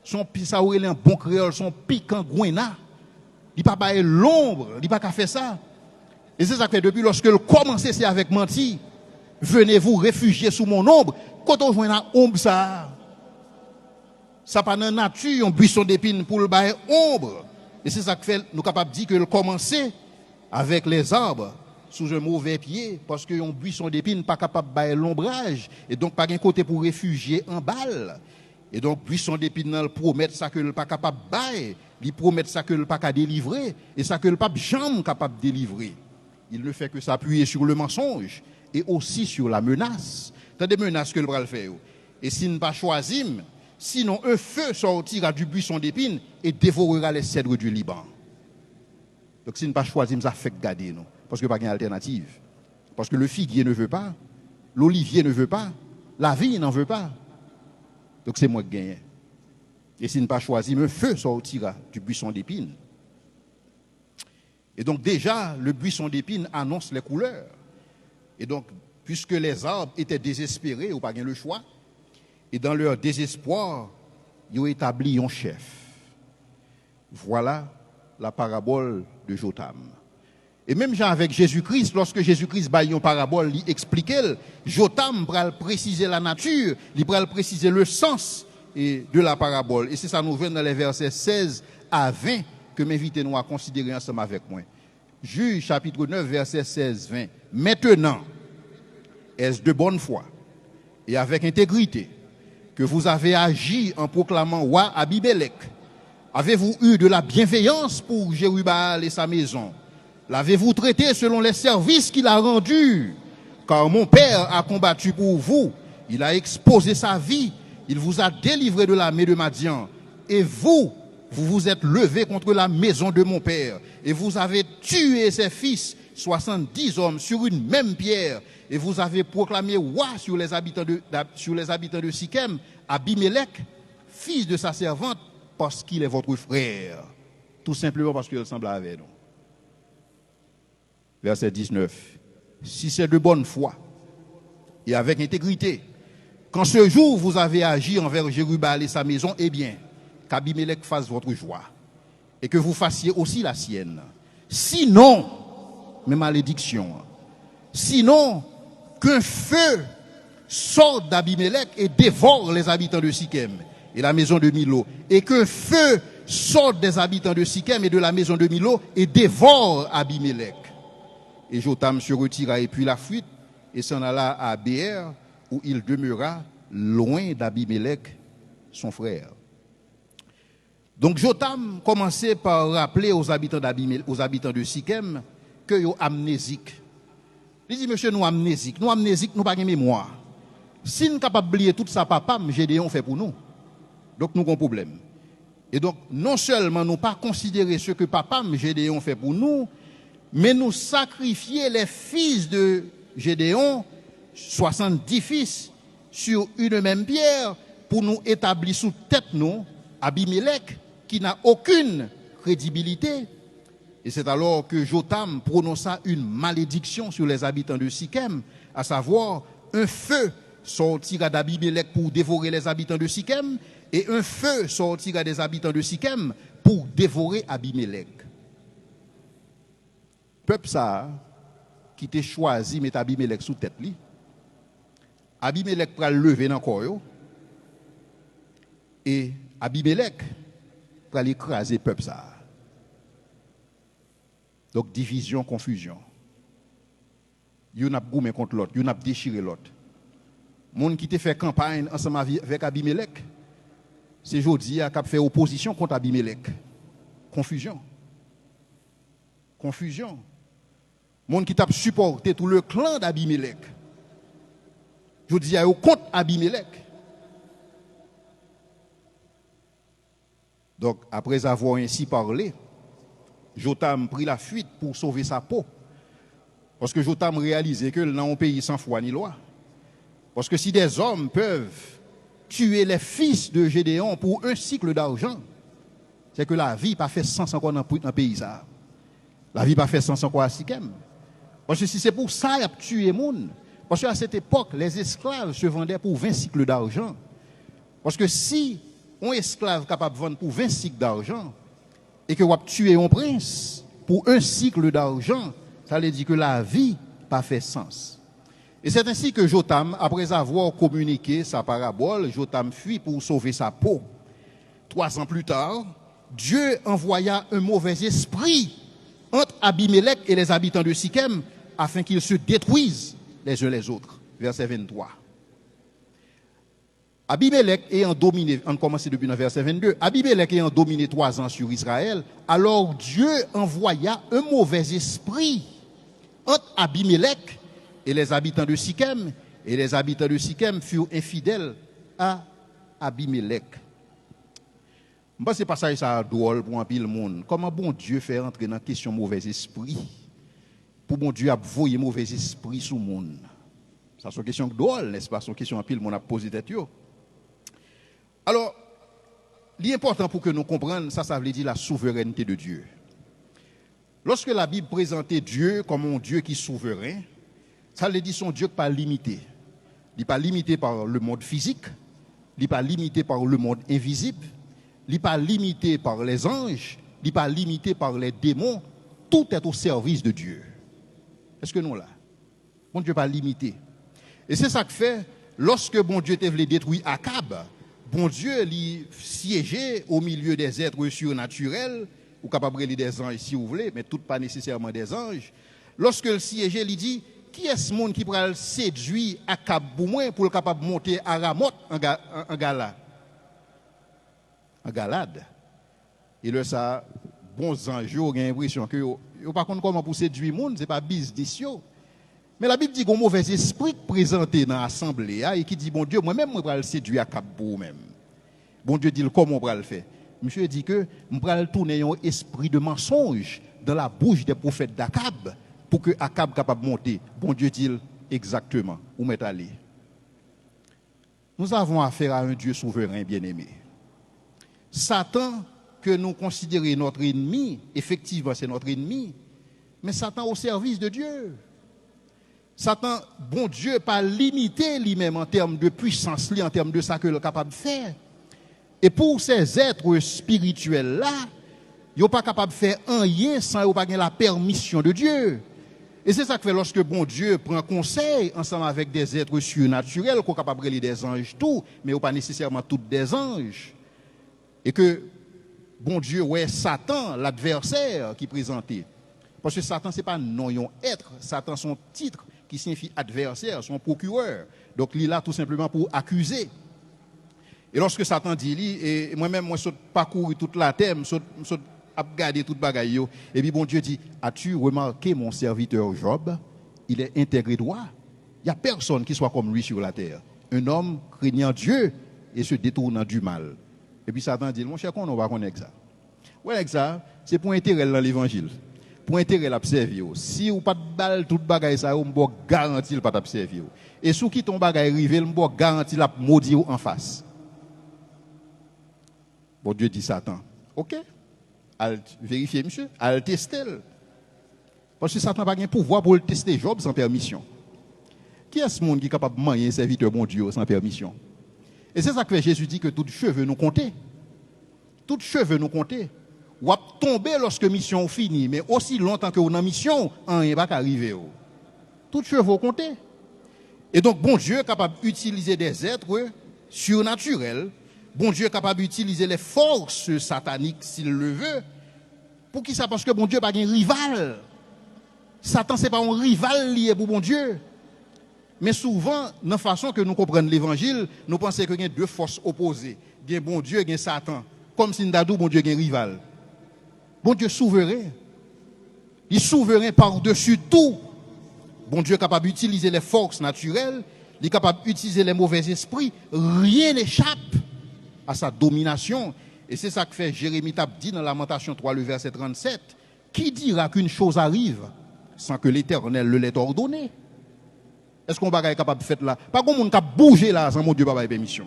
Son ça ou un bon créole, son piquant gouena. Il pas bailler l'ombre, il pas qu'à faire ça. Et c'est ça que depuis lorsque le commencer c'est avec menti, venez vous réfugier sous mon ombre. Quand on joue dans ombre ça pas dans nature un buisson d'épines pour le bailler ombre. Et c'est ça que fait nous capable de dire que le commencer avec les arbres sous un mauvais pied parce que un buisson d'épines pas capable de bailler l'ombrage et donc pas un côté pour réfugier en balle. Et donc, buisson d'épines, il promet ça que le pas capable de bailler, il promet ça que le pas capable de délivrer, et ça que le pas jamais capable de délivrer. Il ne fait que s'appuyer sur le mensonge et aussi sur la menace. T'as des menaces que le bras le fait. Et s'il ne pas choisi, sinon un feu sortira du buisson d'épines et dévorera les cèdres du Liban. Donc, s'il ne pas choisi, ça fait garder nous, parce qu'il n'y a pas d'alternative. Parce que le figuier ne veut pas, l'olivier ne veut pas, la vigne n'en veut pas. Donc c'est moi qui gagne. Et s'il ne pas choisi, un feu sortira du buisson d'épines. Et donc déjà, le buisson d'épines annonce les couleurs. Et donc, puisque les arbres étaient désespérés, ou pas le choix, et dans leur désespoir, ils ont établi un chef. Voilà la parabole de Jotam. Et même avec Jésus-Christ, lorsque Jésus-Christ baille une parabole, il expliquait, Jotam va préciser la nature, il va préciser le sens de la parabole. Et c'est ça nous vient dans les versets 16 à 20 que m'invitez-nous à considérer ensemble avec moi. Juge chapitre 9, versets 16-20. Maintenant, est-ce de bonne foi et avec intégrité que vous avez agi en proclamant roi Abibélec? Avez-vous eu de la bienveillance pour Jérubbaal et sa maison? L'avez-vous traité selon les services qu'il a rendus? Car mon père a combattu pour vous. Il a exposé sa vie. Il vous a délivré de la main de Madian. Et vous vous êtes levé contre la maison de mon père. Et vous avez tué ses fils 70 hommes sur une même pierre, et vous avez proclamé roi sur les habitants de Sichem, Abimelech, fils de sa servante, parce qu'il est votre frère. Tout simplement parce qu'il ressemble à nous. Verset 19. Si c'est de bonne foi et avec intégrité, quand ce jour vous avez agi envers Jérubal et sa maison, eh bien, qu'Abimelech fasse votre joie et que vous fassiez aussi la sienne. Sinon, mes malédictions, sinon qu'un feu sorte d'Abimelech et dévore les habitants de Sichem et la maison de Milo, et qu'un feu sorte des habitants de Sichem et de la maison de Milo et dévore Abimelech. Et Jotam se retira et puis la fuite et s'en alla à Béer, où il demeura loin d'Abimelech, son frère. Donc Jotam commençait par rappeler aux habitants de Sichem que sont amnésiques. Il dit, monsieur, nous amnésiques, nous pas de mémoire. Si nous sommes capables d'oublier tout ça, papa, Gédéon fait pour nous. Donc nous avons un problème. Et donc, non seulement nous pas considérer ce que papa Gédéon fait pour nous, mais nous sacrifier les fils de Gédéon, 70 fils, sur une même pierre, pour nous établir sous tête nous, Abimelech, qui n'a aucune crédibilité. Et c'est alors que Jotam prononça une malédiction sur les habitants de Sichem, à savoir un feu sortira d'Abimelech pour dévorer les habitants de Sichem, et un feu sortira des habitants de Sichem pour dévorer Abimelech. Peuple ça, qui t'a choisi mettre Abimelech sous tête li, Abimelech pral lever dans corps et Abimelech pral écraser peuple ça. Donc division, confusion. Yon a goumé contre l'autre, yon a déchiré l'autre. Moun qui te fait campagne ensemble avec Abimelech, c'est jodi a fait opposition contre Abimelech. Confusion. Confusion. Moun qui t'a supporté tout le clan d'Abimelech. Jodi a contre Abimelech. Donc après avoir ainsi parlé, Jotam prit la fuite pour sauver sa peau. Parce que Jotam réalisait que dans un pays sans foi ni loi. Parce que si des hommes peuvent tuer les fils de Gédéon pour un cycle d'argent, c'est que la vie pas fait sens encore dans le pays ça. La vie pas fait sens encore à Sichem. Parce que si c'est pour ça qu'il a tué les gens, parce qu'à cette époque, les esclaves se vendaient pour 20 cycles d'argent. Parce que si un esclave capable de vendre pour 20 cycles d'argent, et que vous avez tué un prince pour un cycle d'argent, ça veut dire que la vie n'a pas fait sens. Et c'est ainsi que Jotam, après avoir communiqué sa parabole, Jotam fuit pour sauver sa peau. 3 ans plus tard, Dieu envoya un mauvais esprit entre Abimelech et les habitants de Sichem afin qu'ils se détruisent les uns les autres. Verset 23. Abimelech ayant dominé, on commence depuis le verset 22, Abimelech ayant dominé 3 ans sur Israël, alors Dieu envoya un mauvais esprit entre Abimelech et les habitants de Sichem, et les habitants de Sichem furent infidèles à Abimelech. Je pense que c'est pas ça drôle pour un pile monde. Comment bon Dieu fait entrer dans la question mauvais esprit? Pour bon Dieu envoyer mauvais esprit sur le monde. Ça c'est une question drôle, n'est-ce pas? C'est une question un pile monde a posé tête. Alors, l'important pour que nous comprenions, ça veut dire la souveraineté de Dieu. Lorsque la Bible présentait Dieu comme un Dieu qui est souverain, ça veut dire son Dieu qui n'est pas limité. Il n'est pas limité par le monde physique, il n'est pas limité par le monde invisible, il n'est pas limité par les anges, il n'est pas limité par les démons. Tout est au service de Dieu. Est-ce que nous là? Bon Dieu n'est pas limité. Et c'est ça que fait, lorsque bon Dieu voulu détruire Akab, bon Dieu lui siégeait au milieu des êtres surnaturels, ou capable de des anges si vous voulez, mais tout pas nécessairement des anges. Lorsque le siégeait, il dit, qui est ce monde qui pourra séduire Akab pour le capable de monter à Ramoth en Galade? Et là, ça, bons anges, ont l'impression que, par contre, comment pour séduire le monde, ce n'est pas business. Mais la Bible dit qu'il y a un mauvais esprit présenté dans l'assemblée et qui dit, bon Dieu, moi-même, je vais le séduire à Akab pour même. Bon Dieu dit, comment on va le faire? Monsieur dit que je vais tourner un esprit de mensonge dans la bouche des prophètes d'Akab pour que Akab capable de monter. Bon Dieu dit exactement où m'est allé. Nous avons affaire à un Dieu souverain bien-aimé. Satan, que nous considérons notre ennemi, effectivement c'est notre ennemi, mais Satan au service de Dieu. Satan, bon Dieu, pas limité lui-même en termes de puissance, en termes de ça que est capable de faire. Et pour ces êtres spirituels-là, ils ne sont pas capables de faire rien sans avoir la permission de Dieu. Et c'est ça que fait lorsque bon Dieu prend conseil ensemble avec des êtres surnaturels, qu'on est capable de des anges tout, mais pas nécessairement tous des anges. Et que bon Dieu, ouais, Satan, l'adversaire qui présentait. Parce que Satan, ce n'est pas non, un être. Satan, son titre, qui signifie adversaire, son procureur. Donc, il est là tout simplement pour accuser. Et lorsque Satan dit, et moi-même, moi, je parcours toute la thème, je regarder toute bagaille, et puis bon Dieu dit, as-tu remarqué mon serviteur Job? Il est intégré droit. Il n'y a personne qui soit comme lui sur la terre. Un homme craignant Dieu et se détournant du mal. Et puis Satan dit, mon cher, on va connaître ça. Ouais, ça, c'est pour intérêt dans l'évangile. Pour intérêt l'observer. Si ou pas de balle toute bagaille ça, on peut garantir pas t'observer. Et sous qui ton bagaille rivé, on peut garantir la maudire en face. Bon Dieu dit Satan. OK. Al vérifier monsieur, al tester. Parce que Satan n'a pas de pouvoir pour le tester Job sans permission. Qui est ce monde qui est capable de manier un serviteur bon Dieu sans permission? Et c'est ça que Jésus dit que toutes cheveux nous compter. Toutes cheveux nous compter. Ou à tomber lorsque mission finie, mais aussi longtemps que vous en mission, rien va arriver. Toutes cheveux compter. Et donc bon Dieu est capable d'utiliser des êtres surnaturels. Bon Dieu est capable d'utiliser les forces sataniques s'il le veut. Pour qui ça? Parce que bon Dieu n'a pas un rival. Satan, ce n'est pas un rival lié pour bon Dieu. Mais souvent, dans la façon que nous comprenons l'évangile, nous pensons qu'il y a deux forces opposées. Il y a bon Dieu et il y a Satan. Comme si nous avons bon Dieu est un rival. Bon Dieu souverain. Il est souverain par-dessus tout. Bon Dieu est capable d'utiliser les forces naturelles. Il est capable d'utiliser les mauvais esprits. Rien n'échappe à sa domination. Et c'est ça que fait Jérémie dit dans Lamentation 3, le verset 37. Qui dira qu'une chose arrive sans que l'Éternel le l'ait ordonné? Est-ce qu'on est capable de faire là? Pas comme on peut bouger là sans mon Dieu pas permission.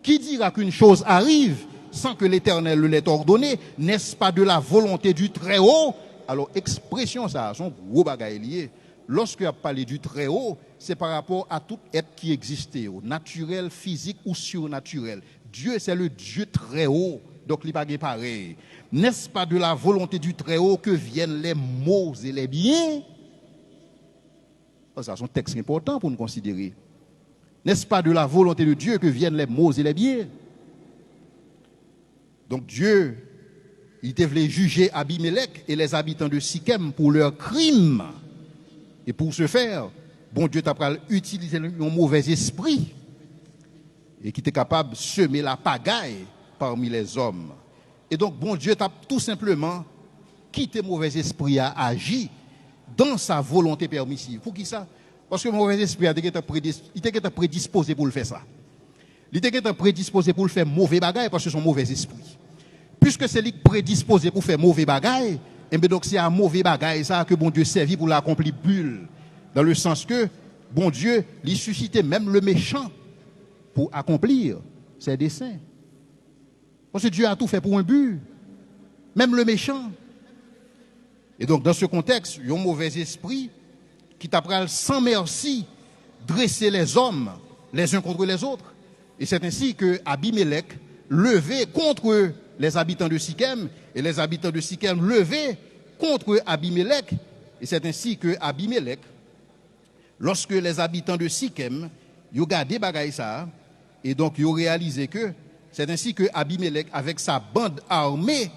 Qui dira qu'une chose arrive sans que l'Éternel le l'ait ordonné? N'est-ce pas de la volonté du Très-Haut? Alors, expression ça, son gros bagaille lié. Lorsque a parlé du Très-Haut, c'est par rapport à tout être qui existait, naturel, physique ou surnaturel. Dieu, c'est le Dieu Très-Haut, donc il n'est pas pareil. N'est-ce pas de la volonté du Très-Haut que viennent les maux et les biens? Ça, c'est un texte important pour nous considérer. N'est-ce pas de la volonté de Dieu que viennent les maux et les biens? Donc Dieu, il devait juger Abimelech et les habitants de Sichem pour leurs crimes. Et pour ce faire, bon Dieu t'a utilisé un mauvais esprit et qui était capable de semer la pagaille parmi les hommes. Et donc bon Dieu t'a tout simplement quitté mauvais esprit à agir dans sa volonté permissive. Pour qui ça? Parce que le mauvais esprit était prédisposé pour le faire ça. Il était prédisposé pour le faire mauvais bagaille parce que son mauvais esprit. Puisque c'est lui prédisposé pour faire mauvais bagaille, et bien donc c'est un mauvais bagaille ça que bon Dieu servit pour l'accomplir bulle. Dans le sens que bon Dieu lui suscitait même le méchant pour accomplir ses desseins. Parce que Dieu a tout fait pour un but. Même le méchant. Et donc dans ce contexte, il y a un mauvais esprit qui t'apprend sans merci dresser les hommes les uns contre les autres. Et c'est ainsi que Abimelech levé contre les habitants de Sichem et les habitants de Sichem levés contre Abimelech. Et c'est ainsi que Abimelech, lorsque les habitants de Sichem ont gardé bagaille ça, et donc ils ont réalisé que c'est ainsi que Abimelech, avec sa bande armée,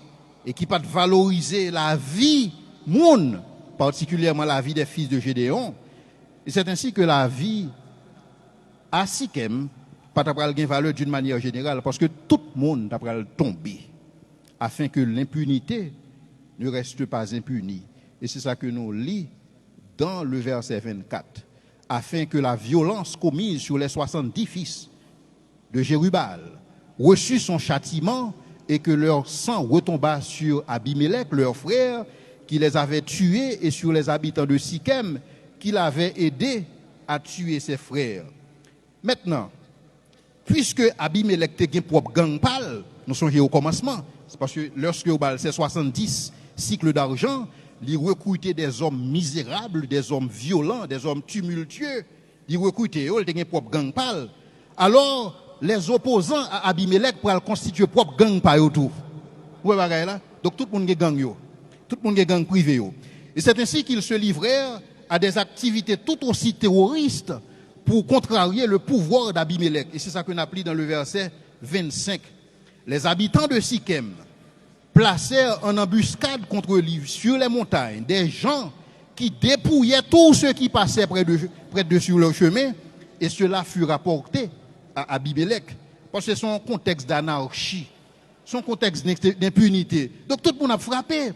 et qui peut valoriser la vie monde, particulièrement la vie des fils de Gédéon, et c'est ainsi que la vie à Sichem pas de valeur d'une manière générale, parce que tout le monde a tomber, afin que l'impunité ne reste pas impunie. Et c'est ça que nous lisons dans le verset 24, afin que la violence commise sur les 70 fils de Jérubal reçut son châtiment et que leur sang retomba sur Abimelech, leur frère, qui les avait tués et sur les habitants de Sichem qu'il avait aidé à tuer ses frères. Maintenant, puisque Abimelech était un propre gang pâle, nous sommes au commencement, c'est parce que lorsque c'est 70 cycles d'argent, il recrutait des hommes misérables, des hommes violents, des hommes tumultueux, il recrutait, il était un propre gang pâle. Alors, les opposants à Abimelech pour constituer propre gang pâle autour. Vous voyez là? Donc tout le monde est gang yo. Tout le monde est gang privé yo. Et c'est ainsi qu'ils se livrèrent à des activités tout aussi terroristes pour contrarier le pouvoir d'Abimelech. Et c'est ça qu'on appelle dans le verset 25. Les habitants de Sichem placèrent en embuscade contre lui sur les montagnes des gens qui dépouillaient tous ceux qui passaient près de sur leur chemin, et cela fut rapporté à Abimelech. Parce que c'est son contexte d'anarchie, son contexte d'impunité. Donc tout le monde a frappé.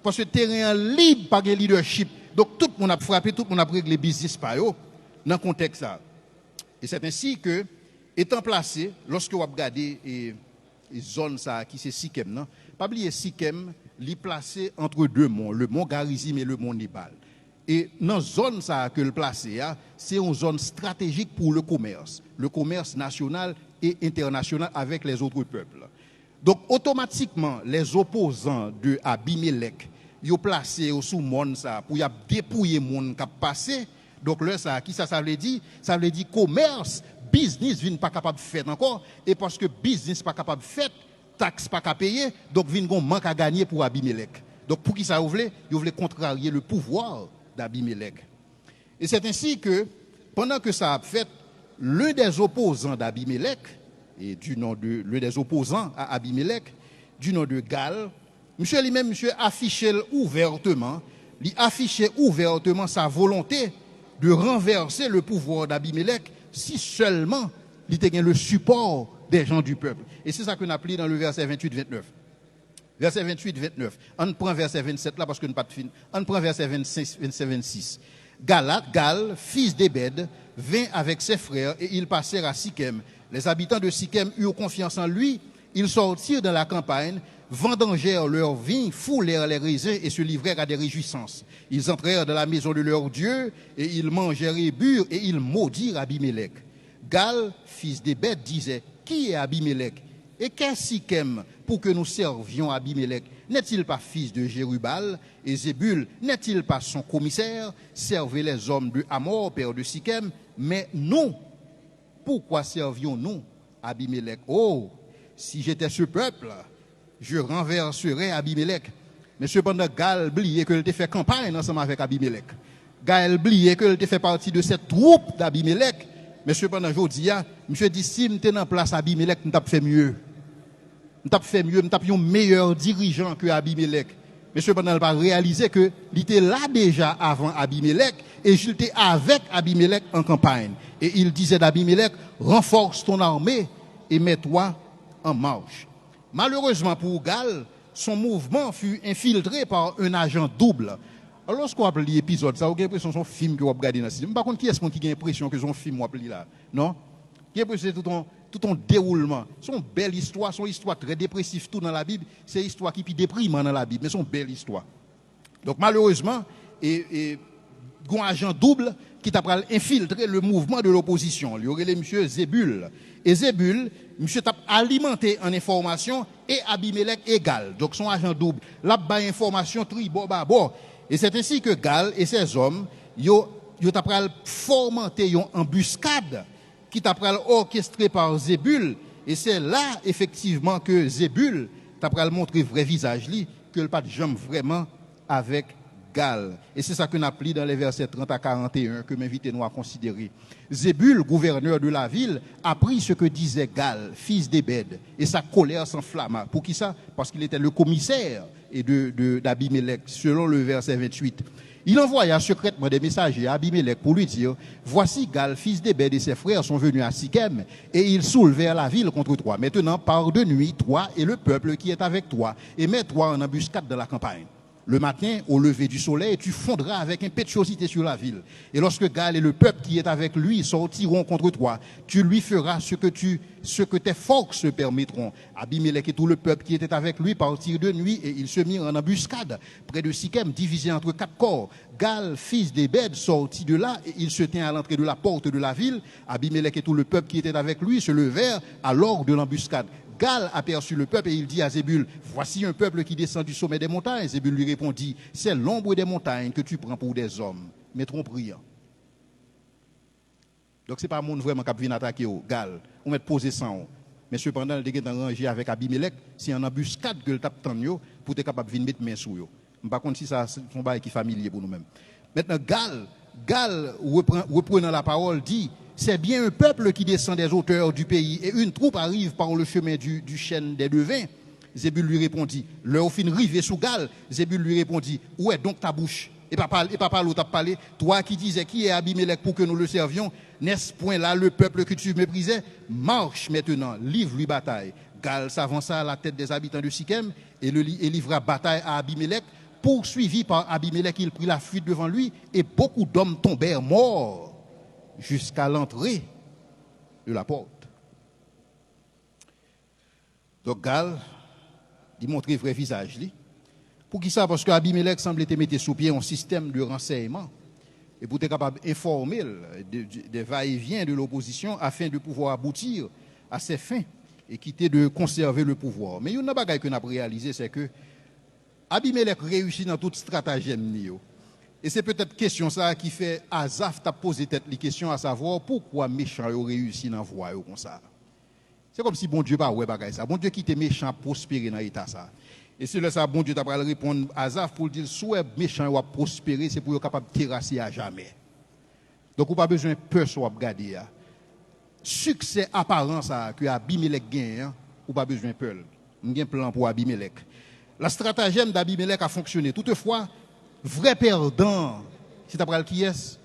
Parce que terrain libre par le leadership. Donc tout le monde a frappé, tout le monde a réglé business par eux dans le contexte là. Et c'est ainsi que, étant placé, lorsque vous regardez les zones ça, qui c'est Sichem, non? Pas oublier Sichem, il est placé entre deux monts, le mont Garizim et le mont Nébal. Et dans la zone ça que le placé, c'est une zone stratégique pour le commerce national et international avec les autres peuples. Donc automatiquement, les opposants de Abimelech, ils ont placé sous monde ça pour dépouiller monde qui a passé. Donc là ça qui ça veut dire? Ça veut dire commerce, business vient pas capable de faire encore, et parce que business pas capable de faire, taxe pas capable payer, donc vient gon manque à gagner pour Abimelech. Donc pour qui ça vous voulez contrarier le pouvoir d'Abimelech. Et c'est ainsi que pendant que ça a fait, l'un des opposants d'Abimelech, et du nom de l'un des opposants à Abimelech, du nom de Gal, monsieur lui-même monsieur affichait ouvertement sa volonté de renverser le pouvoir d'Abimelech si seulement il était le support des gens du peuple. Et c'est ça qu'on appelle dans le verset 28-29. Verset 28-29. On prend verset 27 là parce que nous pas de fin. On prend verset 25-26. Gal, fils d'Ebed, vint avec ses frères et ils passèrent à Sichem. Les habitants de Sichem eurent confiance en lui. Ils sortirent dans la campagne, vendangèrent leurs vignes, foulèrent les raisins et se livrèrent à des réjouissances. Ils entrèrent dans la maison de leur Dieu et ils mangèrent et burent et ils maudirent Abimelech. Gal, fils d'Ebed, disait: qui est Abimelech? Et qu'est Sichem pour que nous servions Abimelech? N'est-il pas fils de Jérubal? Et Zébul, n'est-il pas son commissaire? Servez les hommes de Hamor, père de Sichem. Mais nous, pourquoi servions-nous Abimelech? Oh, si j'étais ce peuple, je renverserais Abimelech. Mais cependant, Gal oubliait qu'il était fait campagne ensemble avec Abimelech. Gal oubliait qu'il était fait partie de cette troupe d'Abimelech. Mais cependant, je dis, monsieur dit, si nous étions en place Abimelech, nous avons fait mieux. Nous avons un meilleur dirigeant que Abimelech. Mais cependant, il n'a pas réalisé qu'il était là déjà avant Abimelech et il était avec Abimelech en campagne. Et il disait d'Abimelech: renforce ton armée et mets-toi en marche. Malheureusement pour Gal, son mouvement fut infiltré par un agent double. Alors, lorsqu'on appelle l'épisode, ça, vous avez l'impression que c'est un film que vous regardez dans le cinéma. Par contre, qui est-ce qui a l'impression que c'est un film que vous appelez là? Non? Qui a l'impression que c'est tout un déroulement. C'est une belle histoire, c'est une histoire très dépressive tout dans la Bible. C'est une histoire qui est déprimante dans la Bible, mais c'est une belle histoire. Donc, malheureusement, il y a un agent double qui t'a infiltré le mouvement de l'opposition. Il y aurait les monsieur Zébul. Et Zébul, monsieur t'a alimenté en information et Abimelech égal. Donc, son agent double. Là-bas, information tri-bord. Et c'est ainsi que Gal et ses hommes, ils ont fomenté une embuscade qui t'a orchestrée par Zébul. Et c'est là, effectivement, que Zébul t'a montré vrai visage, que le pas de jambe vraiment avec Gal. Et c'est ça qu'on appelle dans les versets 30 à 41 que m'invitez nous à considérer. Zébul, gouverneur de la ville, apprit ce que disait Gal, fils d'Ebed, et sa colère s'enflamma. Pour qui ça? Parce qu'il était le commissaire d'Abimelech, selon le verset 28. Il envoya secrètement des messagers à Abimelech pour lui dire: voici Gal, fils d'Ebed, et ses frères sont venus à Sichem, et ils soulevèrent la ville contre toi. Maintenant, pars de nuit, toi et le peuple qui est avec toi, et mets-toi en embuscade dans la campagne. le matin, au lever du soleil, tu fondras avec impétuosité sur la ville. Et lorsque Gal et le peuple qui est avec lui sortiront contre toi, tu lui feras ce que tes forces permettront. Abimelech et tout le peuple qui était avec lui partirent de nuit et ils se mirent en embuscade près de Sichem, divisés entre 4 corps. Gal, fils d'Ebed, sortit de là et il se tint à l'entrée de la porte de la ville. Abimelech et tout le peuple qui était avec lui se levèrent à l'orgue de l'embuscade. Gal aperçut le peuple et il dit à Zébul, voici un peuple qui descend du sommet des montagnes. Zébul lui répondit, c'est l'ombre des montagnes que tu prends pour des hommes. Mais tromperie. Donc ce n'est pas un monde vraiment qui vient attaquer Gal. On met poser sans. Mais cependant, il est rangé avec Abimelech, c'est en embuscade que le tape tant pour être capable de venir mettre main sur eux. Par contre, si ça c'est un bail qui est familier pour nous-mêmes. Maintenant, Gal reprenant la parole, dit, c'est bien un peuple qui descend des hauteurs du pays et une troupe arrive par le chemin du chêne des devins. Zébul lui répondit, leur fin rivé sous Gal. Zébul lui répondit, où est donc ta bouche? Et papa l'autre a parlé, toi qui disais qui est Abimelech pour que nous le servions, n'est-ce point là le peuple que tu méprisais? Marche maintenant, livre-lui bataille. Gal s'avança à la tête des habitants de Sichem et livra bataille à Abimelech. Poursuivi par Abimelech, il prit la fuite devant lui et beaucoup d'hommes tombèrent morts jusqu'à l'entrée de la porte. Donc Gal, il montrait vrai visage. Pour qui ça? Parce que Abimelech semblait mettre sous pied un système de renseignement et pour être capable d'informer des va-et-vient de l'opposition afin de pouvoir aboutir à ses fins et quitter de conserver le pouvoir. Mais il y a une chose qu'on a réalisé, c'est que Abimelech réussit dans toute stratagème. Et c'est peut-être question ça qui fait Asaph t'a posé tête les questions à savoir pourquoi méchant réussit dans voie comme ça. C'est comme si bon Dieu pas ouais bagaille ça. Bon Dieu qui était méchant prospérer dans l'état ça. Et c'est là ça bon Dieu t'a pas répondre à Asaph pour dire soit méchant va prospérer c'est pour être capable de terrasser à jamais. Donc on pas besoin peur soit regarder. Succès apparent ça que Abimelech gagne, ou pas besoin peur. On a un plan pour Abimelech. La stratagème d'Abimelech a fonctionné. Toutefois, vrai perdant, c'est après qui est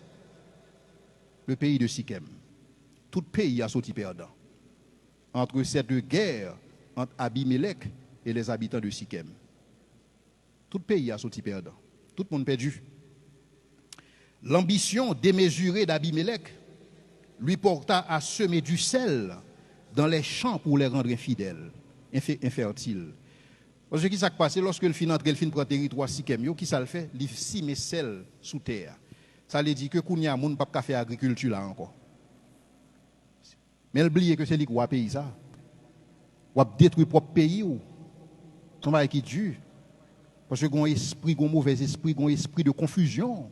le pays de Sichem. Tout pays a sorti perdant. Entre cette guerre entre Abimelech et les habitants de Sichem. Tout pays a sorti perdant. Tout le monde perdu. L'ambition démesurée d'Abimelech lui porta à semer du sel dans les champs pour les rendre infidèles, infertiles. Parce que qui s'est passé lorsque le fin entre le fin prend territoire Sichem, qui ça le fait? Il sime sel sous terre. Ça veut dire que kounya moun pas faire agriculture là encore. Mais oubliez que c'est lui qui a pays ça. Ou a détruire propre pays ou. Son bail qui dure. Parce que un esprit, un mauvais esprit, un esprit de confusion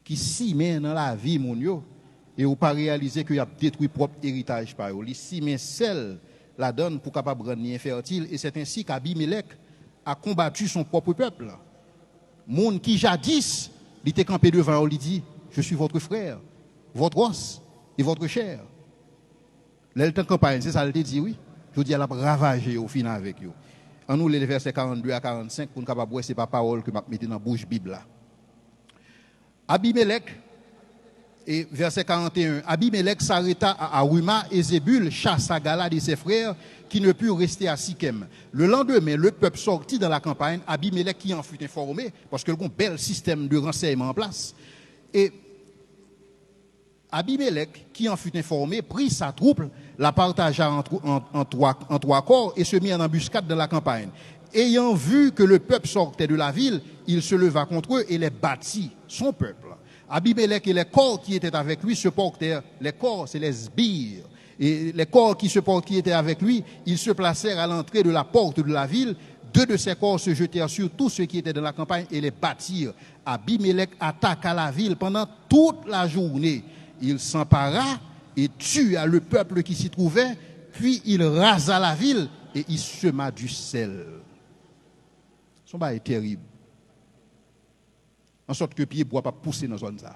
qui sime dans la vie mon yo et ou pas réaliser que y a détruit propre héritage par eux. Il sime sel la donne pour capable rendre infertile et c'est ainsi qu'Abimelech a combattu son propre peuple. Monde qui jadis il était campé devant eux, il dit je suis votre frère, votre os et votre chair. L'elton campagne, c'est ça il dit oui. Je dis elle a ravagé au final avec eux. En nous les versets 42 à 45 pour nous capable voir c'est pas parole que m'a mettre dans bouche Bible là. Abimelech et verset 41, Abimelech s'arrêta à Aruma et Zébul chassa Gala de ses frères qui ne purent rester à Sichem. Le lendemain, le peuple sortit dans la campagne, Abimelech qui en fut informé, parce qu'il y a un bel système de renseignement en place. Et Abimelech qui en fut informé, prit sa troupe, la partagea en trois corps et se mit en embuscade dans la campagne. Ayant vu que le peuple sortait de la ville, il se leva contre eux et les battit, son peuple. Abimelech et les corps qui étaient avec lui se portèrent, les corps c'est les sbires, et les corps qui étaient avec lui, ils se placèrent à l'entrée de la porte de la ville. 2 de ces corps se jetèrent sur tous ceux qui étaient dans la campagne et les battirent. Abimelech attaqua la ville pendant toute la journée. Il s'empara et tua le peuple qui s'y trouvait, puis il rasa la ville et il sema du sel. Son bas est terrible. En sorte que le pied ne pourra pas pousser dans la zone ça.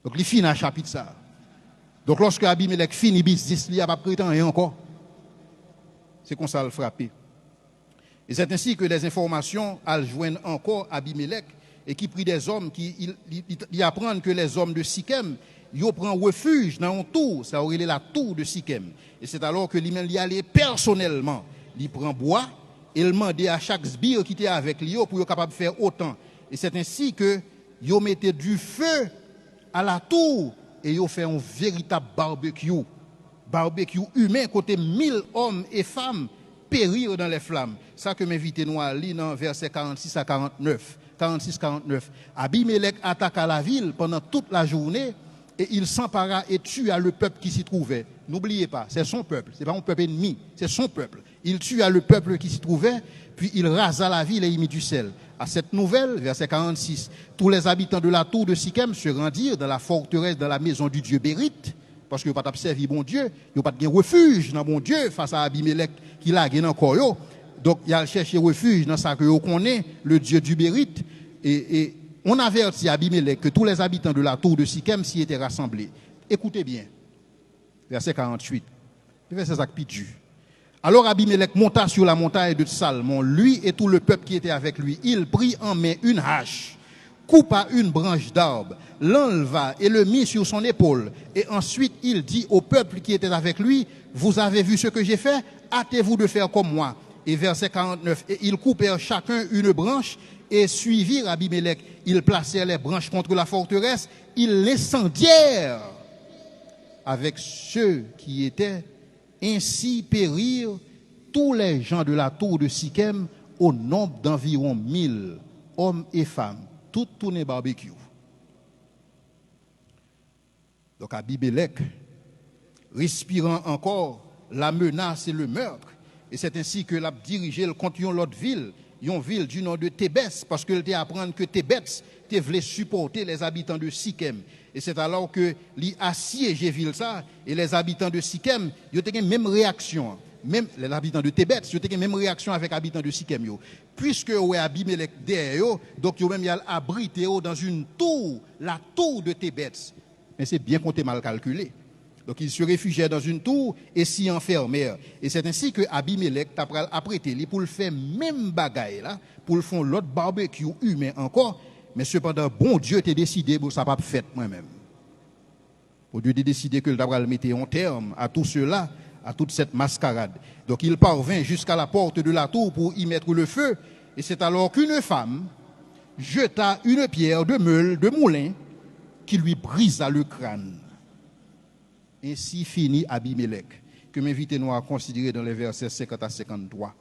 Donc, il finit un chapitre ça. Donc, lorsque Abimelech finit business, il n'y a pas prétend rien encore. C'est comme ça le frapper. Et c'est ainsi que les informations joignent encore Abimelech et qui prit des hommes qui apprennent que les hommes de Sichem ils prennent refuge dans une tour, ça aurait la tour de Sichem. Et c'est alors que lui-même y allait personnellement, il prend bois il demandait à chaque sbire qui était avec lui pour être capable de faire autant. Et c'est ainsi que ils mettaient du feu à la tour et ils fait un véritable barbecue. Barbecue humain, côté 1000 hommes et femmes périr dans les flammes. Ça que m'invite nous à lire dans verset 46 à 49. 46-49. Abimelech attaqua la ville pendant toute la journée et il s'empara et tua le peuple qui s'y trouvait. N'oubliez pas, c'est son peuple, c'est pas un peuple ennemi, c'est son peuple. Il tua le peuple qui s'y trouvait, puis il rasa la ville et y mit du sel. À cette nouvelle, verset 46, tous les habitants de la tour de Sichem se rendirent dans la forteresse, dans la maison du dieu Bérite, parce qu'ils n'ont pas servi bon Dieu, ils n'ont pas de refuge dans bon Dieu face à Abimelech qui l'a gagné encore. Donc, il a cherché refuge dans ça que vous connaissez, le dieu du Bérite. Et on avertit Abimelech que tous les habitants de la tour de Sichem s'y étaient rassemblés. Écoutez bien, verset 48, verset Zakpidu. Alors Abimelech monta sur la montagne de Salmon, lui et tout le peuple qui était avec lui. Il prit en main une hache, coupa une branche d'arbre, l'enleva et le mit sur son épaule. Et ensuite il dit au peuple qui était avec lui, vous avez vu ce que j'ai fait, hâtez-vous de faire comme moi. Et verset 49, et ils coupèrent chacun une branche et suivirent Abimelech. Ils placèrent les branches contre la forteresse, ils l'incendièrent avec ceux qui étaient. Ainsi périrent tous les gens de la tour de Sichem au nombre d'environ 1000 hommes et femmes, tout tourné barbecue. Donc Abimelech, respirant encore la menace et le meurtre, et c'est ainsi que l'a dirigé contre l'autre ville, une ville du nom de Thébès, parce qu'il était apprendre que Thébès voulait supporter les habitants de Sichem. Et c'est alors que l'y assiégé ville ça, et les habitants de Sichem, ils ont eu la même réaction. Même les habitants de Thébès, ils ont eu la même réaction avec les habitants de Sichem. Puisque ouais Abimelech derrière, donc ils ont même abrité dans une tour, la tour de Thébès. Mais c'est bien compté mal calculé. Donc ils se réfugiaient dans une tour et s'y enfermèrent. Et c'est ainsi que Abimelech a prêté pour le faire même bagaille là, pour le faire l'autre barbecue humain encore. Mais cependant, bon Dieu t'a décidé pour ça pas fait moi-même. Pour Dieu t'a décidé que le d'abord mettre un terme à tout cela, à toute cette mascarade. Donc il parvint jusqu'à la porte de la tour pour y mettre le feu. Et c'est alors qu'une femme jeta une pierre de meule, de moulin, qui lui brisa le crâne. Ainsi finit Abimelech, que m'invitez-nous à considérer dans les versets 50 à 53.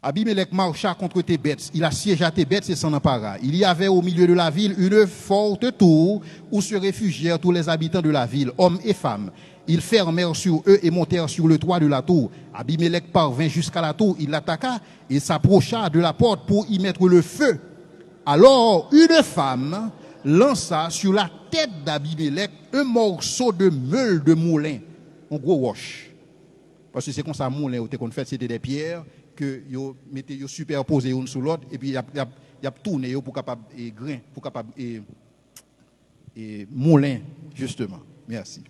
Abimelech marcha contre Thébès, il assiégea Thébès et s'en empara. Il y avait au milieu de la ville une forte tour où se réfugièrent tous les habitants de la ville, hommes et femmes. Ils fermèrent sur eux et montèrent sur le toit de la tour. Abimelech parvint jusqu'à la tour, il l'attaqua et s'approcha de la porte pour y mettre le feu. Alors une femme lança sur la tête d'Abimelech un morceau de meule de moulin, un gros wash. Parce que c'est comme ça, moulin, qu'on fait, c'était des pierres que vous mettez superposées une sur l'autre et puis il y a tourné pour capable et grain, pour capable et moulin, justement. Merci.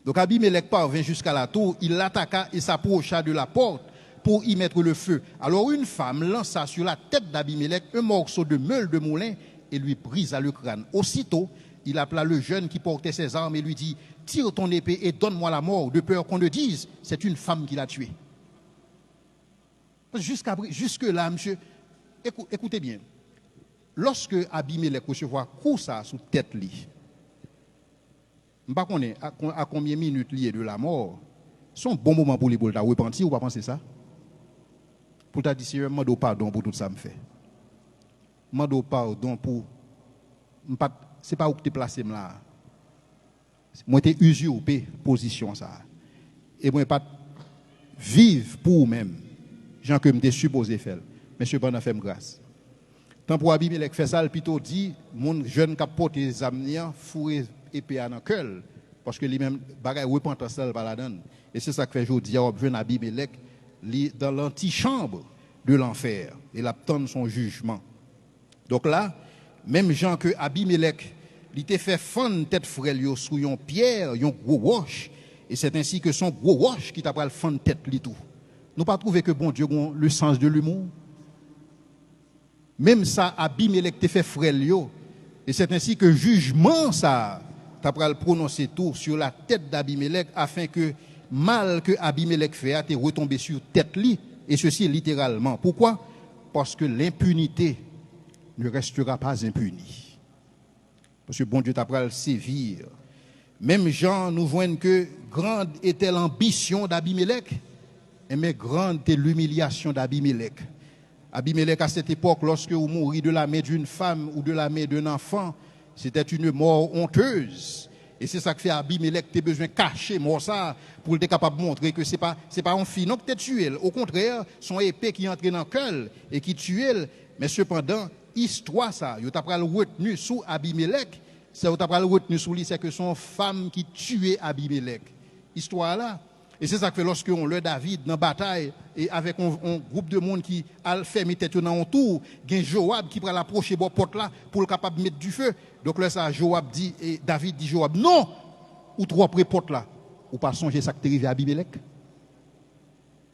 Donc Abimelech parvint jusqu'à la tour, il l'attaqua et s'approcha de la porte pour y mettre le feu. Alors une femme lança sur la tête d'Abimelech un morceau de meule de moulin et lui brisa le crâne. Aussitôt, il appela le jeune qui portait ses armes et lui dit, tire ton épée et donne-moi la mort, de peur qu'on ne dise, c'est une femme qui l'a tué. Jusque-là, monsieur, écoutez bien. Lorsque Abimelech recevoir coup ça sous tête li, je ne sais pas à combien de minutes lié de la mort, c'est un bon moment pour les pour repentir ou pas penser ça? Pour ta dire, Seigneur, je demande pardon pour tout ça me fait. Je demande pardon pour c'est pas où tu es placé là. Moi t'ai usurpé position ça. Et moi pas vivre pour même. Jean que m'étais supposé faire. Mais cependant fait grâce. Tant pour Abimelech fait ça, le plutôt dit mon jeune qui porte les amener fourré épée dans cœur parce que lui même bagaille repentance par la donne. Et c'est ça que fait aujourd'hui jeune Abimelech dans l'antichambre de l'enfer et l'attend son jugement. Donc là, même Jean que Abimelech, il t'a fait fendre tête frère sur une pierre, un gros roche, et c'est ainsi que son gros roche qui t'a pris le fendre tête li tout. Nous pas trouvé que bon Dieu a le sens de l'humour. Même ça Abimelech t'a fait frère et c'est ainsi que jugement ça t'a pris le prononcer tout sur la tête d'Abimelech afin que mal que Abimelech fait a retombé sur tête li Et ceci littéralement. Pourquoi? Parce que l'impunité ne restera pas impunie. Parce que bon Dieu t'a pris le sévir. Même Jean nous voit que grande était l'ambition d'Abimelech, mais grande était l'humiliation d'Abimelech. Abimelech, à cette époque, lorsque vous mourrez de la main d'une femme ou de la main d'un enfant, c'était une mort honteuse. Et c'est ça que fait Abimelech, tu as besoin de cacher mort ça pour être capable de montrer que c'est pas un fille qui t'a tué. Au contraire, son épée qui entre dans le cœur et qui tue. Mais cependant, histoire ça, il t'a pris le retenu sous Abimelech, c'est il t'a pris le retenu sous lui, c'est que son femme qui tuait Abimelech. Histoire là. Et c'est ça que fait lorsque on le David dans la bataille et avec un groupe de monde qui a fait mettre tête dans un tour, il y a Joab qui prend l'approcher bon porte là pour le capable de mettre du feu. Donc là ça Joab dit et David dit Joab non, ou trois près porte là. Ou pas songer ça qui est arrivé à Abimelech.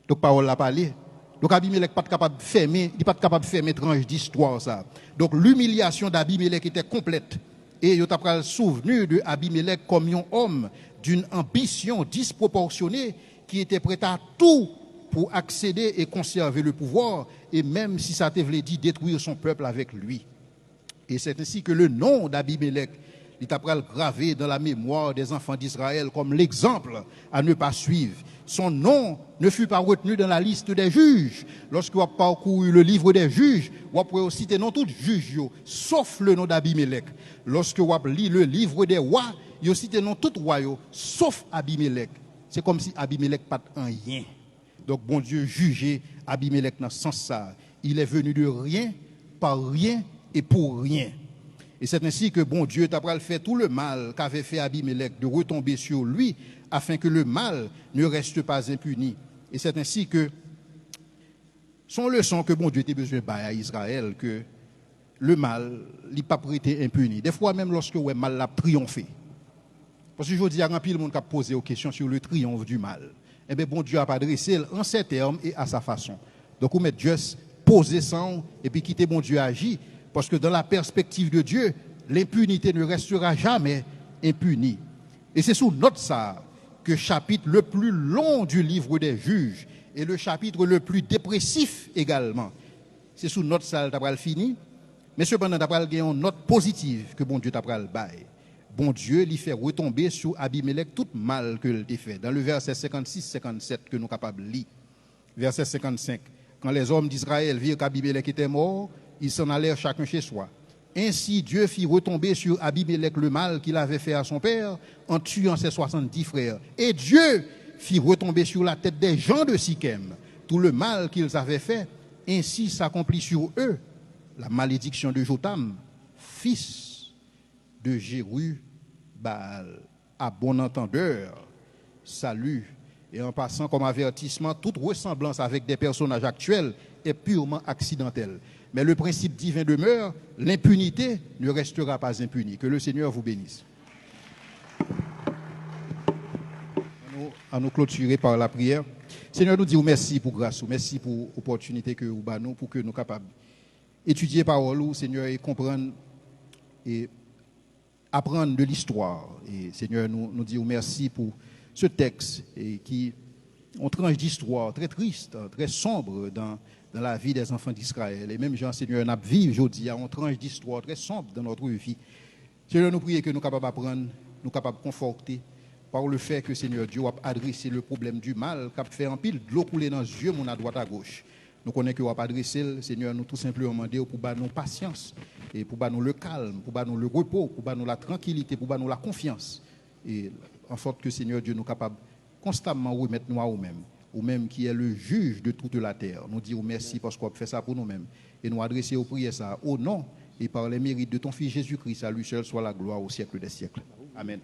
Donc parole l'a parlé. Donc Abimelech pas capable de fermer, il pas capable de fermer tranche d'histoire ça. Donc l'humiliation d'Abimelech était complète. Et il t'a pris le souvenir de Abimelech comme un homme d'une ambition disproportionnée qui était prêt à tout pour accéder et conserver le pouvoir, et même si ça te voulait dire détruire son peuple avec lui. Et c'est ainsi que le nom d'Abimelech est après gravé dans la mémoire des enfants d'Israël comme l'exemple à ne pas suivre. Son nom ne fut pas retenu dans la liste des juges. Lorsque vous avez parcouru le livre des juges, vous pouvez citer non tous juges, sauf le nom d'Abimelech. Lorsque vous avez lu le livre des rois, vous citez non tous rois, sauf Abimelech. C'est comme si Abimelech pas un rien. Donc bon Dieu jugeait Abimelech dans ce sens-là. Il est venu de rien, par rien et pour rien. Et c'est ainsi que bon Dieu t'a fait tout le mal qu'avait fait Abimelech de retomber sur lui afin que le mal ne reste pas impuni. Et c'est ainsi que son leçon que bon Dieu était besoin de à Israël que le mal n'a pas été impuni. Des fois même lorsque le mal l'a triomphé. Parce que je dis à un pile monde qui a posé aux questions sur le triomphe du mal. Eh bien bon Dieu a pas dressé en ses termes et à sa façon. Donc on met juste poser ça et puis quitter bon Dieu agir. Parce que dans la perspective de Dieu, l'impunité ne restera jamais impunie. Et c'est sous note ça que chapitre le plus long du livre des juges et le chapitre le plus dépressif également. C'est sous note ça que tu fini. Mais cependant, tu as une note positive que bon Dieu t'a pris le bail. Bon Dieu lui fait retomber sur Abimelech tout mal que il fait. Dans le verset 56-57 que nous sommes capables de lire. Verset 55. Quand les hommes d'Israël virent qu'Abimelech était mort, ils s'en allèrent chacun chez soi. Ainsi, Dieu fit retomber sur Abimelech le mal qu'il avait fait à son père en tuant ses 70 frères. Et Dieu fit retomber sur la tête des gens de Sichem tout le mal qu'ils avaient fait. Ainsi s'accomplit sur eux la malédiction de Jotam, fils de Jérubbaal. À bon entendeur, salut. Et en passant comme avertissement, toute ressemblance avec des personnages actuels est purement accidentelle. Mais le principe divin demeure, l'impunité ne restera pas impunie. Que le Seigneur vous bénisse. À nous clôturer par la prière. Seigneur, nous disons merci pour grâce, merci pour l'opportunité que vous avez pour que nous soyons capables d'étudier la parole, Seigneur, et comprendre et apprendre de l'histoire. Et Seigneur, nous disons merci pour ce texte et qui on tranche d'histoire très triste, très sombre dans la vie des enfants d'Israël. Et même Jean, Seigneur, nous vivons aujourd'hui à une tranche d'histoire très sombre dans notre vie. Seigneur, nous prions que nous sommes capables d'apprendre, nous sommes capables de conforter par le fait que, Seigneur Dieu, a adressé le problème du mal, qui a fait un pile de l'eau couler dans les yeux, mon à droite à gauche. Nous connaissons que vous avez adressé, Seigneur, nous tout simplement demander pour nous patience, et pour nous le calme, pour nous le repos, pour nous la tranquillité, pour nous la confiance. Et en sorte que, Seigneur Dieu, nous sommes capables constamment remettre nous à nous-mêmes, ou même qui est le juge de toute la terre. Nous disons merci parce qu'on fait ça pour nous-mêmes. Et nous adresser aux prières ça au nom et par les mérites de ton Fils Jésus-Christ. À lui seul soit la gloire au siècle des siècles. Amen.